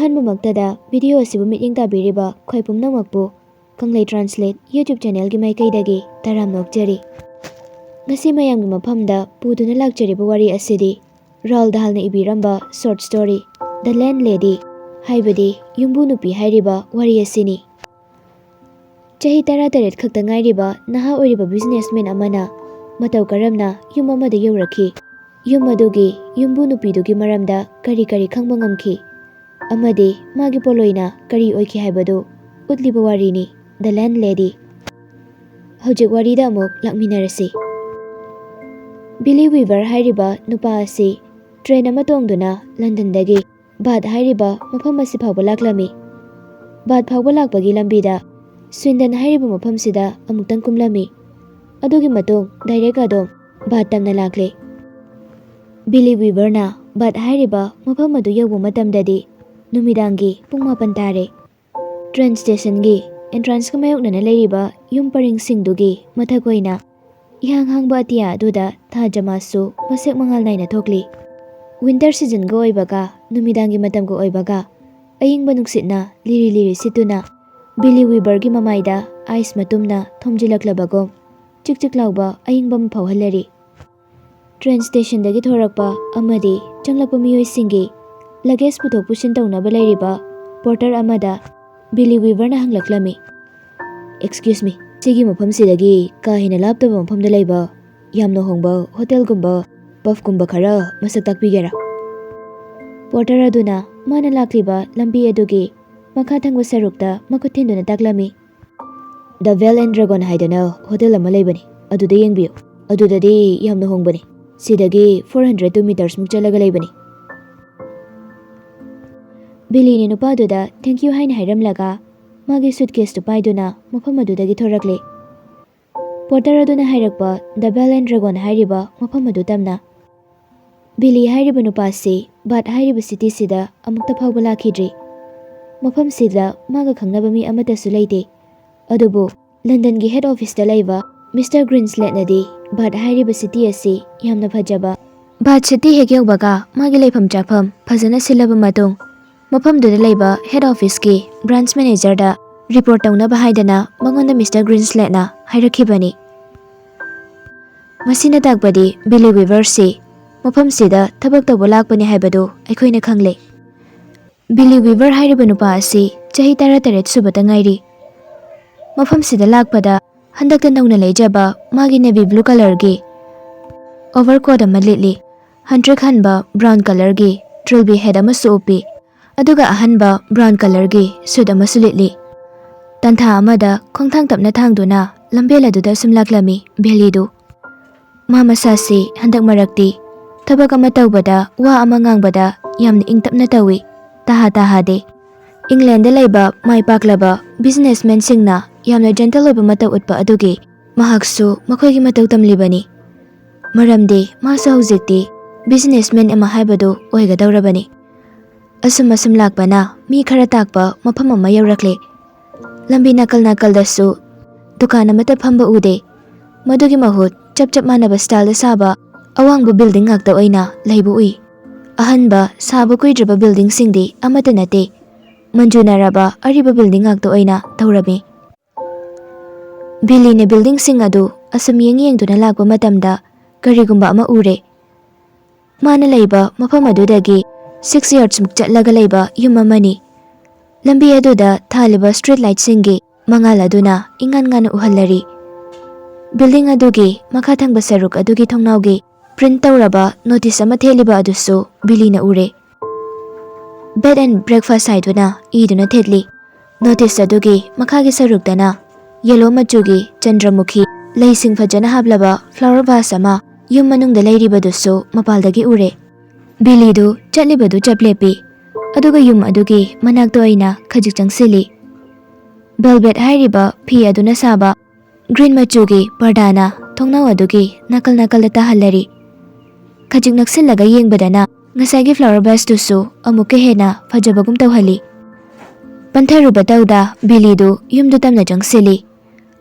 ꯑꯍꯥꯟꯕꯃꯛꯇꯗ video ꯑꯁꯤꯕꯨ ꯃꯤꯠꯌꯦꯡ ꯇꯥꯕꯤꯔꯤꯕ ꯈꯣꯏ ꯄꯨꯝꯅꯃꯛꯄꯨ ꯀꯪꯂꯩ ꯇ꯭ꯔꯥꯟꯁꯂꯦꯠ ꯌꯨꯇ꯭ꯌꯨꯕ ꯆꯦꯅꯦꯜꯒꯤ ꯃꯥꯏꯀꯩꯗꯒꯤ ꯇꯔꯥꯝꯅ ꯑꯣꯛꯆꯔꯤ꯫ ꯉꯁꯤ ꯃꯌꯥꯝꯒꯤ ꯃꯐꯝꯗ ꯄꯨꯗꯨꯅ ꯂꯥꯛꯆꯔꯤꯕ ꯋꯥꯔꯤ ꯑꯁꯤꯗꯤ ꯔꯣꯑꯜꯗ ꯗꯥꯍꯜꯅ ꯏꯕꯤꯔꯝꯕ ꯁꯣꯔꯠ ꯁ꯭ꯇꯣꯔꯤ ꯗ ꯂꯦꯟꯗꯂꯦꯗꯤ ꯍꯥꯏꯕꯗꯤ ꯌꯨꯝꯕꯨ ꯅꯨꯄꯤ ꯍꯥꯏꯔꯤꯕ ꯋꯥꯔꯤ ꯑꯁꯤꯅꯤ꯫ ꯆꯍꯤ 18 ꯈꯛꯇ ꯉꯥꯏꯔꯤꯕ ꯅꯍꯥ ꯑꯣꯏꯔꯤꯕ ꯕꯤꯖꯤꯅꯦꯁꯃꯦꯟ ꯑꯃꯅ ꯃꯇꯧ ꯀꯔꯝꯅ ꯌꯨꯝ ꯑꯃꯗ ꯌꯧꯔꯛꯈꯤ, ꯌꯨꯝ ꯑꯗꯨꯒꯤ ꯌꯨꯝꯕꯨ ꯅꯨꯄꯤꯗꯨꯒꯤ ꯃꯔꯝꯗ ꯀꯔꯤ ꯀꯔꯤ ꯈꯪꯕ ꯉꯝꯈꯤ, ꯑꯃꯗꯤ ꯃꯥꯒꯤ ꯄꯣꯠꯂꯣꯏꯅ ꯀꯔꯤ ꯑꯣꯏꯈꯤ ꯍꯥꯏꯕꯗꯨ ꯎꯠꯂꯤꯕ ꯋꯥꯔꯤꯅꯤ ꯗ ꯂꯦꯟꯗꯂꯦꯗꯤ꯫ ꯍꯧꯖꯤꯛ ꯋꯥꯔꯤꯗ ꯑꯃꯨꯛ ꯂꯥꯛꯃꯤꯟꯅꯔꯁꯤ꯫ ꯕꯤꯂꯤ ꯋꯤꯚꯔ ꯍꯥꯏꯔꯤꯕ ꯅꯨꯄꯥ ꯑꯁꯤ ꯇ꯭ꯔꯦꯟ ꯑꯃ ꯇꯣꯡꯗꯨꯅ ꯂꯟꯗꯟꯗꯒꯤ ꯕꯥꯊ ꯍꯥꯏꯔꯤꯕ ꯃꯐꯝ ꯑꯁꯤ ꯐꯥꯎꯕ ꯂꯥꯛꯂꯝꯃꯤ꯫ ꯕꯥꯊ ꯐꯥꯎꯕ ꯂꯥꯛꯄꯒꯤ ꯂꯝꯕꯤꯗ ꯁ꯭ꯋꯤꯟꯗꯟ ꯍꯥꯏꯔꯤꯕ ꯃꯐꯝꯁꯤꯗ ꯑꯃꯨꯛꯇꯪ ꯀꯨꯝꯂꯝꯃꯤ꯫ ꯑꯗꯨꯒꯤ ꯃꯇꯨꯡ ꯗꯥꯏꯔꯦꯛ ꯑꯗꯨꯝ ꯕꯥꯊ ꯇꯝꯅ ꯂꯥꯛꯂꯦ꯫ ꯕꯤꯂꯤ ꯋꯤꯚꯔꯅ ꯕꯥꯊ ꯍꯥꯏꯔꯤꯕ ꯃꯐꯝ ꯑꯗꯨ ꯌꯧꯕ ꯃꯇꯝꯗꯗꯤ ꯅꯨꯃꯤꯗꯥꯡꯒꯤ ꯄꯨꯡ 9 ꯇꯥꯔꯦ꯫ ꯇ꯭ꯔꯦꯟ ꯁ꯭ꯇꯦꯁꯟꯒꯤ ꯑꯦꯟꯇ꯭ꯔꯥꯟꯁꯀ ꯃꯥꯌꯣꯛꯅꯅ ꯂꯩꯔꯤꯕ ꯌꯨꯝ ꯄꯔꯤꯡꯁꯤꯡꯗꯨꯒꯤ ꯃꯊꯛ ꯑꯣꯏꯅ ꯏꯍꯥꯡ ꯍꯥꯡꯕ ꯑꯇꯤꯌꯥ ꯑꯗꯨꯗ ꯊꯥ ꯖꯃꯥꯁꯨ ꯃꯁꯦꯛ ꯃꯉꯥꯜ ꯅꯥꯏꯅ ꯊꯣꯛꯂꯤ꯫ ꯋꯤꯟꯇꯔ ꯁꯤꯖꯟꯒ ꯑꯣꯏꯕꯒ ꯅꯨꯃꯤꯗꯥꯡꯒꯤ ꯃꯇꯝꯒ ꯑꯣꯏꯕꯒ ꯑꯏꯪꯕ ꯅꯨꯡꯁꯤꯠꯅ ꯂꯤꯔꯤ ꯂꯤꯔꯤ ꯁꯤꯠꯇꯨꯅ ꯕꯤꯂꯤ ꯋꯤꯚꯔꯒꯤ ꯃꯃꯥꯏꯗ ꯑꯥꯏꯁ ꯃꯇꯨꯝꯅ ꯊꯣꯝꯖꯤꯜꯂꯛꯂꯕꯒꯨꯝ ꯆꯤꯛ ꯆꯤꯛ ꯂꯥꯎꯕ ꯑꯏꯪꯕ ꯑꯃ ꯐꯥꯎꯍꯜꯂꯔꯤ꯫ ꯇ꯭ꯔꯦꯟ ꯁ꯭ꯇꯦꯁꯟꯗꯒꯤ ꯊꯣꯔꯛꯄ ꯑꯃꯗꯤ ꯆꯪꯂꯛꯄ ꯃꯤꯑꯣꯏꯁꯤꯡꯒꯤ ꯂꯒꯦꯖ ꯄꯨꯊꯣꯛ ꯄꯨꯁꯤꯟ ꯇꯧꯅꯕ ꯂꯩꯔꯤꯕ ꯄꯣꯔꯇꯔ ꯑꯃꯗ ꯕꯤꯂꯤ ꯋꯤꯚꯔꯅ ꯍꯪꯂꯛꯂꯝꯃꯤ, "ꯑꯦꯛꯁꯀ꯭ꯌꯨꯁ ꯃꯤ, ꯁꯤꯒꯤ ꯃꯐꯝꯁꯤꯗꯒꯤ ꯀꯥ ꯍꯦꯟꯅ ꯂꯥꯞꯇꯕ ꯃꯐꯝꯗ ꯂꯩꯕ ꯌꯥꯝꯅ ꯍꯣꯡꯕ ꯍꯣꯇꯦꯜꯒꯨꯝꯕ ꯄꯕꯒꯨꯝꯕ ꯈꯔ ꯃꯁꯛ ꯇꯥꯛꯄꯤꯒꯦꯔꯥ?" ꯄꯣꯔꯇꯔ ꯑꯗꯨꯅ ꯃꯥꯅ ꯂꯥꯛꯂꯤꯕ ꯂꯝꯕꯤ ꯑꯗꯨꯒꯤ ꯃꯈꯥ ꯊꯪꯕ ꯁꯔꯨꯛꯇ ꯃꯈꯨꯠ ꯊꯤꯟꯗꯨꯅ ꯇꯥꯛꯂꯝꯃꯤ꯫ "ꯗ ꯕꯦꯜ ꯑꯦꯟ ꯗ꯭ꯔꯥꯒꯟ ꯍꯥꯏꯗꯅ ꯍꯣꯇꯦꯜ ꯑꯃ ꯂꯩꯕꯅꯤ, ꯑꯗꯨꯗ ꯌꯦꯡꯕꯤꯌꯨ꯫ ꯑꯗꯨꯗꯗꯤ ꯌꯥꯝꯅ ꯍꯣꯡꯕꯅꯤ, ꯁꯤꯗꯒꯤ 402 ꯃꯤꯇꯔꯁꯃꯨꯛ ꯆꯠꯂꯒ ꯂꯩꯕꯅꯤ꯫" ꯕꯤꯂꯤꯅ ꯅꯨꯄꯥꯗꯨꯗ ꯊꯦꯡꯛꯌꯨ ꯍꯥꯏꯅ ꯍꯥꯏꯔꯝꯂꯒ ꯃꯥꯒꯤ ꯁꯨꯠꯀꯦꯁꯇꯨ ꯄꯥꯏꯗꯨꯅ ꯃꯐꯝ ꯑꯗꯨꯗꯒꯤ ꯊꯣꯔꯛꯂꯦ꯫ ꯄꯣꯔꯇꯔ ꯑꯗꯨꯅ ꯍꯥꯏꯔꯛꯄ ꯗ ꯕꯦꯜ ꯑꯦꯟ ꯗ꯭ꯔꯥꯒꯟ ꯍꯥꯏꯔꯤꯕ ꯃꯐꯝ ꯑꯗꯨ ꯇꯝꯅ ꯕꯤꯂꯤ ꯍꯥꯏꯔꯤꯕ ꯅꯨꯄꯥꯁꯤ ꯕꯥꯊ ꯍꯥꯏꯔꯤꯕ ꯁꯤꯇꯤꯁꯤꯗ ꯑꯃꯨꯛꯇ ꯐꯥꯎꯕ ꯂꯥꯛꯈꯤꯗ꯭ꯔꯤ꯫ ꯃꯐꯝꯁꯤꯗ ꯃꯥꯒ ꯈꯪꯅꯕ ꯃꯤ ꯑꯃꯠꯇꯁꯨ ꯂꯩꯇꯦ꯫ ꯑꯗꯨꯕꯨ ꯂꯟꯗꯟꯒꯤ ꯍꯦꯗ ꯑꯣꯐꯤꯁꯇ ꯂꯩꯕ ꯃꯤꯁꯇꯔ ꯒ꯭ꯔꯤꯟꯁꯂꯦꯠꯅꯗꯤ ꯕꯥꯊ ꯍꯥꯏꯔꯤꯕ ꯁꯤꯇꯤ ꯑꯁꯤ ꯌꯥꯝꯅ ꯐꯖꯕ, ꯕꯥꯊ ꯁꯤꯇꯤ ꯍꯦꯛ ꯌꯧꯕꯒ ꯃꯥꯒꯤ ꯂꯩꯐꯝ ꯆꯥꯐꯝ ꯐꯖꯅ ꯁꯤꯜꯂꯕ ꯃꯇꯨꯡ ꯃꯐꯝꯗꯨꯗ ꯂꯩꯕ ꯍꯦꯗ ꯑꯣꯐꯤꯁꯀꯤ ꯕ꯭ꯔꯥꯟꯆ ꯃꯦꯅꯦꯖꯔꯗ ꯔꯤꯄꯣꯔꯠ ꯇꯧꯅꯕ ꯍꯥꯏꯗꯅ ꯃꯉꯣꯟꯗ ꯃꯤꯁꯇꯔ ꯒ꯭ꯔꯤꯟꯁꯂꯦꯠꯅ ꯍꯥꯏꯔꯛꯈꯤꯕꯅꯤ꯫ ꯃꯁꯤꯅ ꯇꯥꯛꯄꯗꯤ ꯕꯤꯂꯤ ꯋꯤꯚꯔꯁꯤ ꯃꯐꯝꯁꯤꯗ ꯊꯕꯛ ꯇꯧꯕ ꯂꯥꯛꯄꯅꯤ ꯍꯥꯏꯕꯗꯨ ꯑꯩꯈꯣꯏꯅ ꯈꯪꯂꯦ꯫ ꯕꯤꯂꯤ ꯋꯤꯚꯔ ꯍꯥꯏꯔꯤꯕ ꯅꯨꯄꯥ ꯑꯁꯤ ꯆꯍꯤ 18 ꯁꯨꯕꯇ ꯉꯥꯏꯔꯤ꯫ ꯃꯐꯝꯁꯤꯗ ꯂꯥꯛꯄꯗ ꯍꯟꯗꯛꯇ ꯅꯧꯅ ꯂꯩꯖꯕ ꯃꯥꯒꯤ ꯅꯦꯚꯤ ꯕ꯭ꯂꯨ ꯀꯂꯔꯒꯤ ꯑꯣꯚꯔꯀꯣꯠ ꯑꯃ ꯂꯤꯠꯂꯤ, ꯍꯟꯇ꯭ꯔꯤꯛ ꯍꯟꯕ ꯕ꯭ꯔꯥꯎꯟ ꯀꯂꯔꯒꯤ ꯇ꯭ꯔꯤꯜꯕꯤ ꯍꯦꯠ ꯑꯃꯁꯨ ꯎꯞꯄꯤ, ꯑꯗꯨꯒ ꯑꯍꯟꯕ ꯕ꯭ꯔꯥꯎꯟ ꯀꯂꯔꯒꯤ ꯁꯨꯠ ꯑꯃꯁꯨ ꯂꯤꯠꯂꯤ꯫ ꯇꯟꯊꯥ ꯑꯃꯗ ꯈꯣꯡꯊꯥꯡ ꯇꯞꯅ ꯊꯥꯡꯗꯨꯅ ꯂꯝꯕꯦꯜ ꯑꯗꯨꯗ ꯁꯨꯝ ꯂꯥꯛꯂꯝꯃꯤ ꯕꯤꯂꯤꯗꯨ꯫ ꯃꯥ ꯃꯁꯥꯁꯤ ꯍꯟꯗꯛ ꯃꯔꯛꯇꯤ ꯊꯕꯛ ꯑꯃ ꯇꯧꯕꯗ ꯋꯥ ꯑꯃ ꯉꯥꯡꯕꯗ ꯌꯥꯝꯅ ꯏꯪꯇꯞꯅ ꯇꯧꯏ, ꯇꯥꯍꯥꯗꯦ꯫ ꯏꯪꯂꯦꯟꯗ ꯂꯩꯕ ꯃꯥꯏ ꯄꯥꯛꯂꯕ ꯕꯤꯖꯤꯅꯦꯁꯃꯦꯟꯁꯤꯡꯅ ꯌꯥꯝꯅ ꯖꯦꯟꯇꯜ ꯑꯣꯏꯕ ꯃꯇꯧ ꯎꯠꯄ ꯑꯗꯨꯒꯤ ꯃꯍꯥꯛꯁꯨ ꯃꯈꯣꯏꯒꯤ ꯃꯇꯧ ꯇꯝꯂꯤꯕꯅꯤ꯫ ꯃꯔꯝꯗꯤ ꯃꯥꯁꯨ ꯍꯧꯖꯤꯛꯇꯤ ꯕꯤꯖꯤꯅꯦꯁꯃꯦꯟ ꯑꯃ ꯍꯥꯏꯕꯗꯨ ꯑꯣꯏꯒꯗꯧꯔꯕꯅꯤ꯫ ꯑꯁꯨꯝ ꯂꯥꯛꯄꯅ ꯃꯤ ꯈꯔ ꯇꯥꯛꯄ ꯃꯐꯝ ꯑꯃ ꯌꯧꯔꯛꯂꯦ꯫ ꯂꯝꯕꯤ ꯅꯥꯀꯜ ꯅꯥꯀꯜꯗꯁꯨ ꯗꯨꯀꯥꯟ ꯑꯃꯠꯇ ꯐꯝꯕ ꯎꯗꯦ꯫ ꯃꯗꯨꯒꯤ ꯃꯍꯨꯠ ꯆꯞ ꯃꯥꯟꯅꯕ ꯁ꯭ꯇꯥꯏꯜꯗ ꯁꯥꯕ ꯑꯋꯥꯡꯕ ꯕꯤꯜꯗꯤꯡ ꯉꯥꯛꯇ ꯑꯣꯏꯅ ꯂꯩꯕ ꯎꯏ꯫ ꯑꯍꯟꯕ ꯁꯥꯕ ꯀꯨꯏꯗ꯭ꯔꯤꯕ ꯕꯤꯜꯗꯤꯡꯁꯤꯡꯗꯤ ꯑꯃꯠꯇ ꯅꯠꯇꯦ, ꯃꯟꯖꯨꯅꯔꯕ ꯑꯔꯤꯕ ꯕꯤꯜꯗꯤꯡ ꯉꯥꯛꯇ ꯑꯣꯏꯅ ꯇꯧꯔꯝꯃꯤ꯫ ꯕꯤꯂꯤꯅ ꯕꯤꯜꯗꯤꯡꯁꯤꯡ ꯑꯗꯨ ꯑꯁꯨꯝ ꯌꯦꯡꯗꯨꯅ ꯂꯥꯛꯄ ꯃꯇꯝꯗ ꯀꯔꯤꯒꯨꯝꯕ ꯑꯃ ꯎꯔꯦ꯫ ꯃꯥꯅ ꯂꯩꯕ ꯃꯐꯝ ꯑꯗꯨꯗꯒꯤ 6 ꯌꯥꯔꯗꯁꯃꯨꯛ ꯆꯠꯂꯒ ꯂꯩꯕ ꯌꯨꯝ ꯑꯃꯅꯤ꯫ ꯂꯝꯕꯤ ꯑꯗꯨꯗ ꯊꯥꯜꯂꯤꯕ ꯁ꯭ꯇ꯭ꯔꯤꯠ ꯂꯥꯏꯠꯁꯤꯡꯒꯤ ꯃꯉꯥꯜ ꯑꯗꯨꯅ ꯏꯉꯥꯟ ꯉꯥꯟꯅ ꯎꯍꯜꯂꯔꯤ꯫ ꯕꯤꯜꯗꯤꯡ ꯑꯗꯨꯒꯤ ꯃꯈꯥ ꯊꯪꯕ ꯁꯔꯨꯛ ꯑꯗꯨꯒꯤ ꯊꯣꯡꯅꯥꯎꯒꯤ ꯄ꯭ꯔꯤꯟꯠ ꯇꯧꯔꯕ ꯅꯣꯇꯤꯁ ꯑꯃ ꯊꯦꯠꯂꯤꯕ ꯑꯗꯨꯁꯨ ꯕꯤꯂꯤꯅ ꯎꯔꯦ꯫ ꯕꯦꯗ ꯑꯦꯟ ꯕ꯭ꯔꯦꯛꯐꯥꯁꯠ ꯍꯥꯏꯗꯨꯅ ꯏꯗꯨꯅ ꯊꯦꯠꯂꯤ꯫ ꯅꯣꯇꯤꯁ ꯑꯗꯨꯒꯤ ꯃꯈꯥꯒꯤ ꯁꯔꯨꯛꯇꯅ ꯌꯦꯜꯂꯣ ꯃꯆꯨꯒꯤ ꯆꯟꯗ꯭ꯔꯃꯨꯈꯤ ꯂꯩꯁꯤꯡ ꯐꯖꯅ ꯍꯥꯞꯂꯕ ꯐ꯭ꯂꯥꯋꯔ ꯚꯥꯁ ꯑꯃ ꯌꯨꯝ ꯃꯅꯨꯡꯗ ꯂꯩꯔꯤꯕꯗꯨꯁꯨ ꯃꯄꯥꯜꯗꯒꯤ ꯎꯔꯦ꯫ ꯕꯤꯂꯤꯗꯨ ꯆꯠꯂꯤꯕꯗꯨ ꯆꯞ ꯂꯦꯞꯄꯤ, ꯑꯗꯨꯒ ꯌꯨꯝ ꯑꯗꯨꯒꯤ ꯃꯅꯥꯛꯇ ꯑꯣꯏꯅ ꯈꯖꯤꯛ ꯆꯪꯁꯤꯜꯂꯤ꯫ ꯚꯦꯜꯚꯦꯠ ꯍꯥꯏꯔꯤꯕ ꯐꯤ ꯑꯗꯨꯅ ꯁꯥꯕ ꯒ꯭ꯔꯤꯟ ꯃꯆꯨꯒꯤ ꯄꯔꯗꯥꯅ ꯊꯣꯡꯅꯥꯎ ꯑꯗꯨꯒꯤ ꯅꯥꯀꯜ ꯅꯥꯀꯜꯗ ꯇꯥꯍꯜꯂꯔꯤ꯫ ꯈꯖꯤꯛ ꯅꯛꯁꯤꯜꯂꯒ ꯌꯦꯡꯕꯗꯅ ꯉꯁꯥꯏꯒꯤ ꯐ꯭ꯂꯥꯋꯔ ꯚꯥꯁꯇꯨꯁꯨ ꯑꯃꯨꯛꯀ ꯍꯦꯟꯅ ꯐꯖꯕꯒꯨꯝ ꯇꯧꯍꯜꯂꯤ꯫ ꯄꯟꯊꯔꯨꯕ ꯇꯧꯗ ꯕꯤꯂꯤꯗꯨ ꯌꯨꯝꯗꯨ ꯇꯞꯅ ꯆꯪꯁꯤꯜꯂꯤ,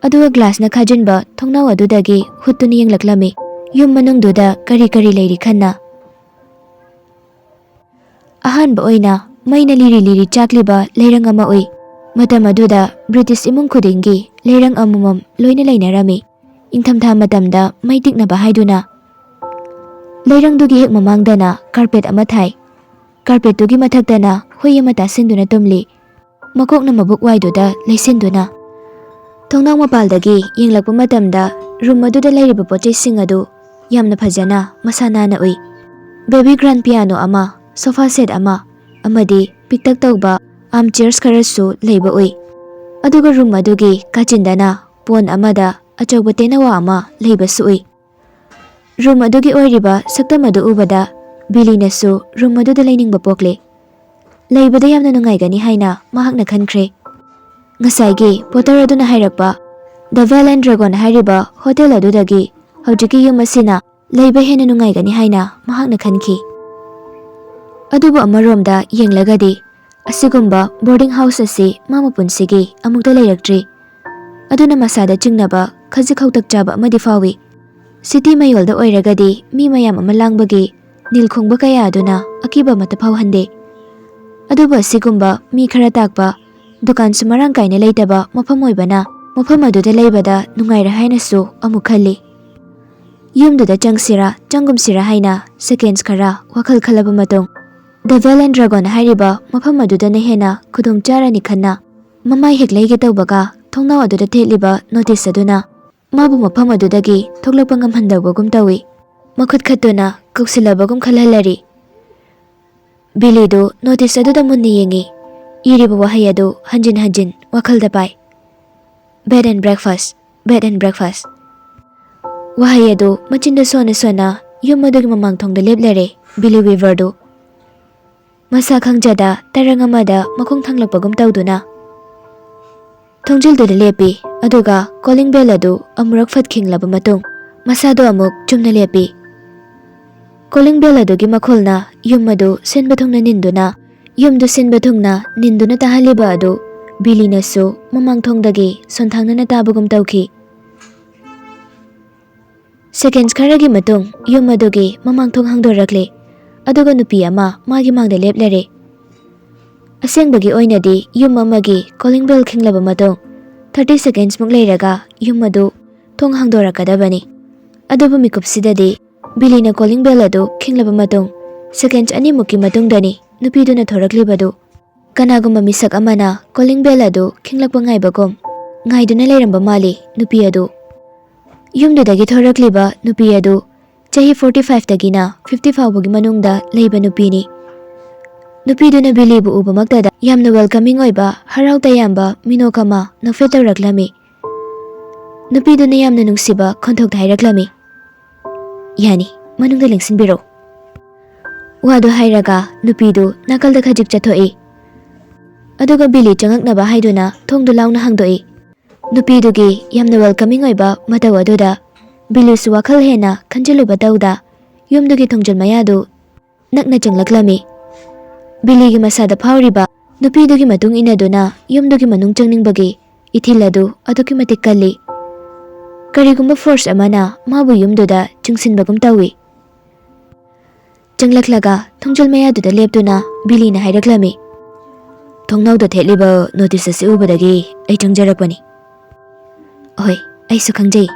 ꯑꯗꯨꯒ ꯒ꯭ꯂꯥꯁꯅ ꯈꯥꯖꯤꯟꯕ ꯊꯣꯡꯅꯥꯎ ꯑꯗꯨꯗꯒꯤ ꯍꯨꯠꯇꯨꯅ ꯌꯦꯡꯂꯛꯂꯝꯃꯤ ꯌꯨꯝ ꯃꯅꯨꯡꯗꯨꯗ ꯀꯔꯤ ꯂꯩꯔꯤ ꯈꯟꯅ꯫ ꯑꯍꯥꯟꯕ ꯑꯣꯏꯅ ꯃꯩꯅ ꯂꯤꯔꯤ ꯆꯥꯛꯂꯤꯕ ꯂꯩꯔꯪ ꯑꯃ ꯎꯏ꯫ ꯃꯇꯝ ꯑꯗꯨꯗ ꯕ꯭ꯔꯤꯇꯤꯁ ꯏꯃꯨꯡ ꯈꯨꯗꯤꯡꯒꯤ ꯂꯩꯔꯪ ꯑꯃꯃꯝ ꯂꯣꯏꯅ ꯂꯩꯅꯔꯝꯃꯤ꯫ ꯏꯪꯊꯝꯊꯥ ꯃꯇꯝꯗ ꯃꯩ ꯇꯤꯛꯅꯕ ꯍꯥꯏꯗꯨꯅ ꯂꯩꯔꯪꯗꯨꯒꯤ ꯍꯦꯛ ꯃꯃꯥꯡꯗꯅ ꯀꯥꯔꯄꯦꯠ ꯑꯃ ꯊꯥꯏ꯫ ꯀꯥꯔꯄꯦꯠꯇꯨꯒꯤ ꯃꯊꯛꯇꯅ ꯍꯨꯏ ꯑꯃ ꯇꯥꯁꯤꯟꯗꯨꯅ ꯇꯨꯝꯂꯤ, ꯃꯀꯣꯛꯅ ꯃꯕꯨꯛ ꯋꯥꯏꯗꯨꯗ ꯂꯩꯁꯤꯟꯗꯨꯅ꯫ ꯊꯣꯡꯅꯥꯎ ꯃꯄꯥꯜꯗꯒꯤ ꯌꯦꯡꯂꯛꯄ ꯃꯇꯝꯗ ꯔꯨꯝ ꯑꯗꯨꯗ ꯂꯩꯔꯤꯕ ꯄꯣꯠꯆꯩꯁꯤꯡ ꯑꯗꯨ ꯌꯥꯝꯅ ꯐꯖꯅ ꯃꯁꯥ ꯅꯥꯟꯅ ꯎꯏ꯫ ꯕꯦꯕꯤ ꯒ꯭ꯔꯥꯟꯗ ꯄꯤꯌꯥꯅꯣ ꯑꯃ, ꯁꯣꯐꯥ ꯁꯦꯠ ꯑꯃ, ꯑꯃꯗꯤ ꯄꯤꯛꯇꯛ ꯇꯧꯕ ꯑꯥꯔꯝ ꯆꯦꯌꯔꯁ ꯈꯔꯁꯨ ꯂꯩꯕ ꯎꯏ꯫ ꯑꯗꯨꯒ ꯔꯨꯝ ꯑꯗꯨꯒꯤ ꯀꯥꯆꯤꯟꯗꯅ ꯄꯣꯟ ꯑꯃꯗ ꯑꯆꯧꯕ ꯇꯦꯅꯋꯥ ꯑꯃ ꯂꯩꯕꯁꯨ ꯎꯏ꯫ ꯔꯨꯝ ꯑꯗꯨꯒꯤ ꯑꯣꯏꯔꯤꯕ ꯁꯛꯇꯝ ꯑꯗꯨ ꯎꯕꯗ ꯕꯤꯂꯤꯅꯁꯨ ꯔꯨꯝ ꯑꯗꯨꯗ ꯂꯩꯅꯤꯡꯕ ꯄꯣꯛꯂꯦ꯫ ꯂꯩꯕꯗ ꯌꯥꯝꯅ ꯅꯨꯡꯉꯥꯏꯒꯅꯤ ꯍꯥꯏꯅ ꯃꯍꯥꯛꯅ ꯈꯟꯈ꯭ꯔꯦ꯫ ꯉꯁꯥꯏꯒꯤ ꯄꯣꯇꯔ ꯑꯗꯨꯅ ꯍꯥꯏꯔꯛꯄ ꯗ ꯕꯦꯜ ꯑꯦꯟ ꯗ꯭ꯔꯥꯒꯟ ꯍꯥꯏꯔꯤꯕ ꯍꯣꯇꯦꯜ ꯑꯗꯨꯗꯒꯤ ꯍꯧꯖꯤꯛꯀꯤ ꯌꯨꯝ ꯑꯁꯤꯅ ꯂꯩꯕ ꯍꯦꯟꯅ ꯅꯨꯡꯉꯥꯏꯒꯅꯤ ꯍꯥꯏꯅ ꯃꯍꯥꯛꯅ ꯈꯟꯈꯤ꯫ ꯑꯗꯨꯕꯨ ꯑꯃꯔꯣꯝꯗ ꯌꯦꯡꯂꯒꯗꯤ ꯑꯁꯤꯒꯨꯝꯕ ꯕꯣꯔꯗꯤꯡ ꯍꯥꯎꯁ ꯑꯁꯤ ꯃꯥ ꯃꯄꯨꯟꯁꯤꯒꯤ ꯑꯃꯨꯛꯇ ꯂꯩꯔꯛꯇ꯭ꯔꯤ꯫ ꯑꯗꯨꯅ ꯃꯁꯥꯗ ꯆꯤꯡꯅꯕ ꯈꯖꯤꯛ ꯈꯧꯇꯛ ꯆꯥꯕ ꯑꯃꯗꯤ ꯐꯥꯎꯏ꯫ ꯁꯤꯇꯤ ꯃꯌꯣꯜꯗ ꯑꯣꯏꯔꯒꯗꯤ ꯃꯤ ꯃꯌꯥꯝ ꯑꯃ ꯂꯥꯡꯕꯒꯤ ꯅꯤꯜ ꯈꯣꯡꯕ ꯀꯌꯥ ꯑꯗꯨꯅ ꯑꯀꯤꯕ ꯑꯃꯠꯇ ꯐꯥꯎꯍꯟꯗꯦ꯫ ꯑꯗꯨꯕꯨ ꯑꯁꯤꯒꯨꯝꯕ ꯃꯤ ꯈꯔ ꯇꯥꯛꯄ, ꯗꯨꯀꯥꯟꯁꯨ ꯃꯔꯥꯡ ꯀꯥꯏꯅ ꯂꯩꯇꯕ ꯃꯐꯝ ꯑꯣꯏꯕꯅ ꯃꯐꯝ ꯑꯗꯨꯗ ꯂꯩꯕꯗ ꯅꯨꯡꯉꯥꯏꯔꯦ ꯍꯥꯏꯅꯁꯨ ꯑꯃꯨꯛ ꯈꯜꯂꯤ꯫ ꯌꯨꯝꯗꯨꯗ ꯆꯪꯒꯨꯝꯁꯤꯔꯥ ꯍꯥꯏꯅ ꯁꯦꯀꯦꯟꯁ ꯈꯔ ꯋꯥꯈꯜ ꯈꯜꯂꯕ ꯃꯇꯨꯡ ꯗ ꯕꯦꯜ ꯑꯦꯟ ꯗ꯭ꯔꯥꯒꯟ ꯍꯥꯏꯔꯤꯕ ꯃꯐꯝ ꯑꯗꯨꯗꯅ ꯍꯦꯟꯅ ꯈꯨꯗꯣꯡ ꯆꯥꯔꯅꯤ ꯈꯟꯅ ꯃꯃꯥꯏ ꯍꯦꯛ ꯂꯩꯒꯦ ꯇꯧꯕꯒ ꯊꯣꯡꯅꯥꯎ ꯑꯗꯨꯗ ꯊꯦꯠꯂꯤꯕ ꯅꯣꯇꯤꯁ ꯑꯗꯨꯅ ꯃꯥꯕꯨ ꯃꯐꯝ ꯑꯗꯨꯗꯒꯤ ꯊꯣꯛꯂꯛꯄ ꯉꯝꯍꯟꯗꯕꯒꯨꯝ ꯇꯧꯏ꯫ ꯃꯈꯨꯠ ꯈꯠꯇꯨꯅ ꯀꯧꯁꯤꯜꯂꯕꯒꯨꯝ ꯈꯜꯍꯜꯂꯔꯤ꯫ ꯕꯤꯂꯤꯗꯨ ꯅꯣꯇꯤꯁ ꯑꯗꯨꯗ ꯃꯨꯟꯅ ꯌꯦꯡꯉꯤ꯫ ꯏꯔꯤꯕ ꯋꯥꯍꯩ ꯑꯗꯨ ꯍꯟꯖꯤꯟ ꯍꯟꯖꯤꯟ ꯋꯥꯈꯜꯗ ꯄꯥꯏ꯫ Bed and breakfast, bed and breakfast. ꯋꯥꯍꯩ ꯑꯗꯨ ꯃꯆꯤꯟꯗ ꯁꯣꯟꯅ ꯌꯨꯝ ꯑꯗꯨꯒꯤ ꯃꯃꯥꯡꯊꯣꯡꯗ ꯂꯦꯞꯂꯔꯦ ꯕꯤꯂꯤ ꯋꯤꯚꯔꯗꯨ꯫ ꯃꯁꯥ ꯈꯪꯖꯗ ꯇꯔꯪ ꯑꯃꯗ ꯃꯈꯣꯡ ꯊꯥꯡꯂꯛꯄꯒꯨꯝ ꯇꯧꯗꯨꯅ ꯊꯣꯡꯖꯤꯜꯗꯨꯗ ꯂꯦꯞꯄꯤ꯫ ꯑꯗꯨꯒ ꯀꯣꯂꯤꯡ ꯕꯦꯜ ꯑꯗꯨ ꯑꯃꯨꯔꯛ ꯐꯠ ꯈꯤꯡꯂꯕ ꯃꯇꯨꯡ ꯃꯁꯥꯗꯨ ꯑꯃꯨꯛ ꯆꯨꯝꯅ ꯂꯦꯞꯄꯤ꯫ ꯀꯣꯂꯤꯡ ꯕꯦꯜ ꯑꯗꯨꯒꯤ ꯃꯈꯣꯜꯅ ꯌꯨꯝ ꯑꯗꯨ ꯁꯤꯟꯕ ꯊꯨꯡꯅ ꯅꯤꯟꯗꯨꯅ, ꯌꯨꯝꯗꯨ ꯁꯤꯟꯕ ꯊꯨꯡꯅ ꯅꯤꯟꯗꯨꯅ ꯇꯥꯍꯜꯂꯤꯕ ꯑꯗꯨ ꯕꯤꯂꯤꯅꯁꯨ ꯃꯃꯥꯡꯊꯣꯡꯗꯒꯤ ꯁꯣꯟꯊꯥꯡꯅꯅ ꯇꯥꯕꯒꯨꯝ ꯇꯧꯈꯤ꯫ ꯁꯦꯀꯦꯟꯁ ꯈꯔꯒꯤ ꯃꯇꯨꯡ ꯌꯨꯝ ꯑꯗꯨꯒꯤ ꯃꯃꯥꯡꯊꯣꯡ ꯍꯥꯡꯗꯣꯔꯛꯂꯦ, ꯑꯗꯨꯒ ꯅꯨꯄꯤ ꯑꯃ ꯃꯥꯒꯤ ꯃꯥꯡꯗ ꯂꯦꯞꯂꯔꯦ꯫ ꯑꯁꯦꯡꯕꯒꯤ ꯑꯣꯏꯅꯗꯤ ꯌꯨꯝ ꯑꯃꯒꯤ ꯀꯣꯂꯤꯡ ꯕꯦꯜ ꯈꯤꯡꯂꯕ ꯃꯇꯨꯡ 30 ꯁꯦꯀꯦꯟꯁꯃꯨꯛ ꯂꯩꯔꯒ ꯌꯨꯝ ꯑꯗꯨ ꯊꯣꯡ ꯍꯥꯡꯗꯣꯔꯛꯀꯗꯕꯅꯤ꯫ ꯑꯗꯨꯕꯨ ꯃꯤꯀꯨꯞꯁꯤꯗꯗꯤ ꯕꯤꯂꯤꯅ ꯀꯣꯂꯤꯡ ꯕꯦꯜ ꯑꯗꯨ ꯈꯤꯡꯂꯕ ꯃꯇꯨꯡ ꯁꯦꯀꯦꯟꯁ 2ꯃꯨꯛꯀꯤ ꯃꯇꯨꯡꯗꯅꯤ ꯅꯨꯄꯤꯗꯨꯅ ꯊꯣꯔꯛꯂꯤꯕꯗꯨ꯫ ꯀꯅꯥꯒꯨꯝꯕ ꯃꯤꯁꯛ ꯑꯃꯅ ꯀꯣꯂꯤꯡ ꯕꯦꯜ ꯑꯗꯨ ꯈꯤꯡꯂꯛꯄ ꯉꯥꯏꯕꯒꯨꯝ ꯉꯥꯏꯗꯨꯅ ꯂꯩꯔꯝꯕ ꯃꯥꯜꯂꯤ ꯅꯨꯄꯤ ꯑꯗꯨ꯫ ꯌꯨꯝꯗꯨꯗꯒꯤ ꯊꯣꯔꯛꯂꯤꯕ ꯅꯨꯄꯤ ꯑꯗꯨ ꯆꯍꯤ 45ꯇꯒꯤꯅ 50 ꯐꯥꯎꯕꯒꯤ ꯃꯅꯨꯡꯗ ꯂꯩꯕ ꯅꯨꯄꯤꯅꯤ꯫ ꯅꯨꯄꯤꯗꯨꯅ ꯕꯤꯂꯤꯕꯨ ꯎꯕꯃꯛꯇꯗ ꯌꯥꯝꯅ ꯋꯦꯜꯀꯃꯤꯡ ꯑꯣꯏꯕ ꯍꯔꯥꯎ ꯇꯌꯥꯝꯕ ꯃꯤꯅꯣꯛ ꯑꯃ ꯅꯣꯛꯐꯦꯠ ꯇꯧꯔꯛꯂꯝꯃꯤ꯫ ꯅꯨꯄꯤꯗꯨꯅ ꯌꯥꯝꯅ ꯅꯨꯡꯁꯤꯕ ꯈꯣꯟꯊꯣꯛꯇ ꯍꯥꯏꯔꯛꯂꯝꯃꯤ, "ꯌꯥꯅꯤ, ꯃꯅꯨꯡꯗ ꯂꯦꯡꯁꯤꯟꯕꯤꯔꯛꯎ"꯫ ꯋꯥꯗꯨ ꯍꯥꯏꯔꯒ ꯅꯨꯄꯤꯗꯨ ꯅꯥꯀꯜꯗ ꯈꯖꯤꯛ ꯆꯠꯊꯣꯛꯏ꯫ ꯑꯗꯨꯒ ꯕꯤꯂꯤ ꯆꯪꯉꯛꯅꯕ ꯍꯥꯏꯗꯨꯅ ꯊꯣꯡꯗꯨ ꯂꯥꯎꯅ ꯍꯥꯡꯗꯣꯛꯏ꯫ ꯅꯨꯄꯤꯗꯨꯒꯤ ꯌꯥꯝꯅ ꯋꯦꯜꯀꯃꯤꯡ ꯑꯣꯏꯕ ꯃꯇꯧ ꯑꯗꯨꯗ ꯕꯤꯂꯤꯁꯨ ꯋꯥꯈꯜ ꯍꯦꯟꯅ ꯈꯟꯖꯤꯜꯂꯨꯕ ꯇꯧꯗ ꯌꯨꯝꯗꯨꯒꯤ ꯊꯣꯡꯖꯤꯜ ꯃꯌꯥꯗꯨ ꯅꯛꯅ ꯆꯪꯂꯛꯂꯝꯃꯤ꯫ ꯕꯤꯂꯤꯒꯤ ꯃꯁꯥꯗ ꯐꯥꯎꯔꯤꯕ ꯅꯨꯄꯤꯗꯨꯒꯤ ꯃꯇꯨꯡ ꯏꯟꯅꯗꯨꯅ ꯌꯨꯝꯗꯨꯒꯤ ꯃꯅꯨꯡ ꯆꯪꯅꯤꯡꯕꯒꯤ ꯏꯊꯤꯜ ꯑꯗꯨ ꯑꯗꯨꯛꯀꯤ ꯃꯇꯤꯛ ꯀꯜꯂꯤ꯫ ꯀꯔꯤꯒꯨꯝꯕ ꯐꯣꯔꯁ ꯑꯃꯅ ꯃꯥꯕꯨ ꯌꯨꯝꯗꯨꯗ ꯆꯤꯡꯁꯤꯟꯕꯒꯨꯝ ꯇꯧꯏ꯫ ꯆꯪꯂꯛꯂꯒ ꯊꯣꯡꯖꯤꯜ ꯃꯌꯥꯗꯨꯗ ꯂꯦꯞꯇꯨꯅ ꯕꯤꯂꯤꯅ ꯍꯥꯏꯔꯛꯂꯝꯃꯤ, "ꯊꯣꯡꯅꯥꯎꯗ ꯊꯦꯠꯂꯤꯕ ꯅꯣꯇꯤꯁ ꯑꯁꯤ ꯎꯕꯗꯒꯤ ꯑꯩ ꯆꯪꯖꯔꯛꯄꯅꯤ"꯫ "ꯍꯣꯏ, ꯑꯩꯁꯨ ꯈꯪꯖꯩ꯫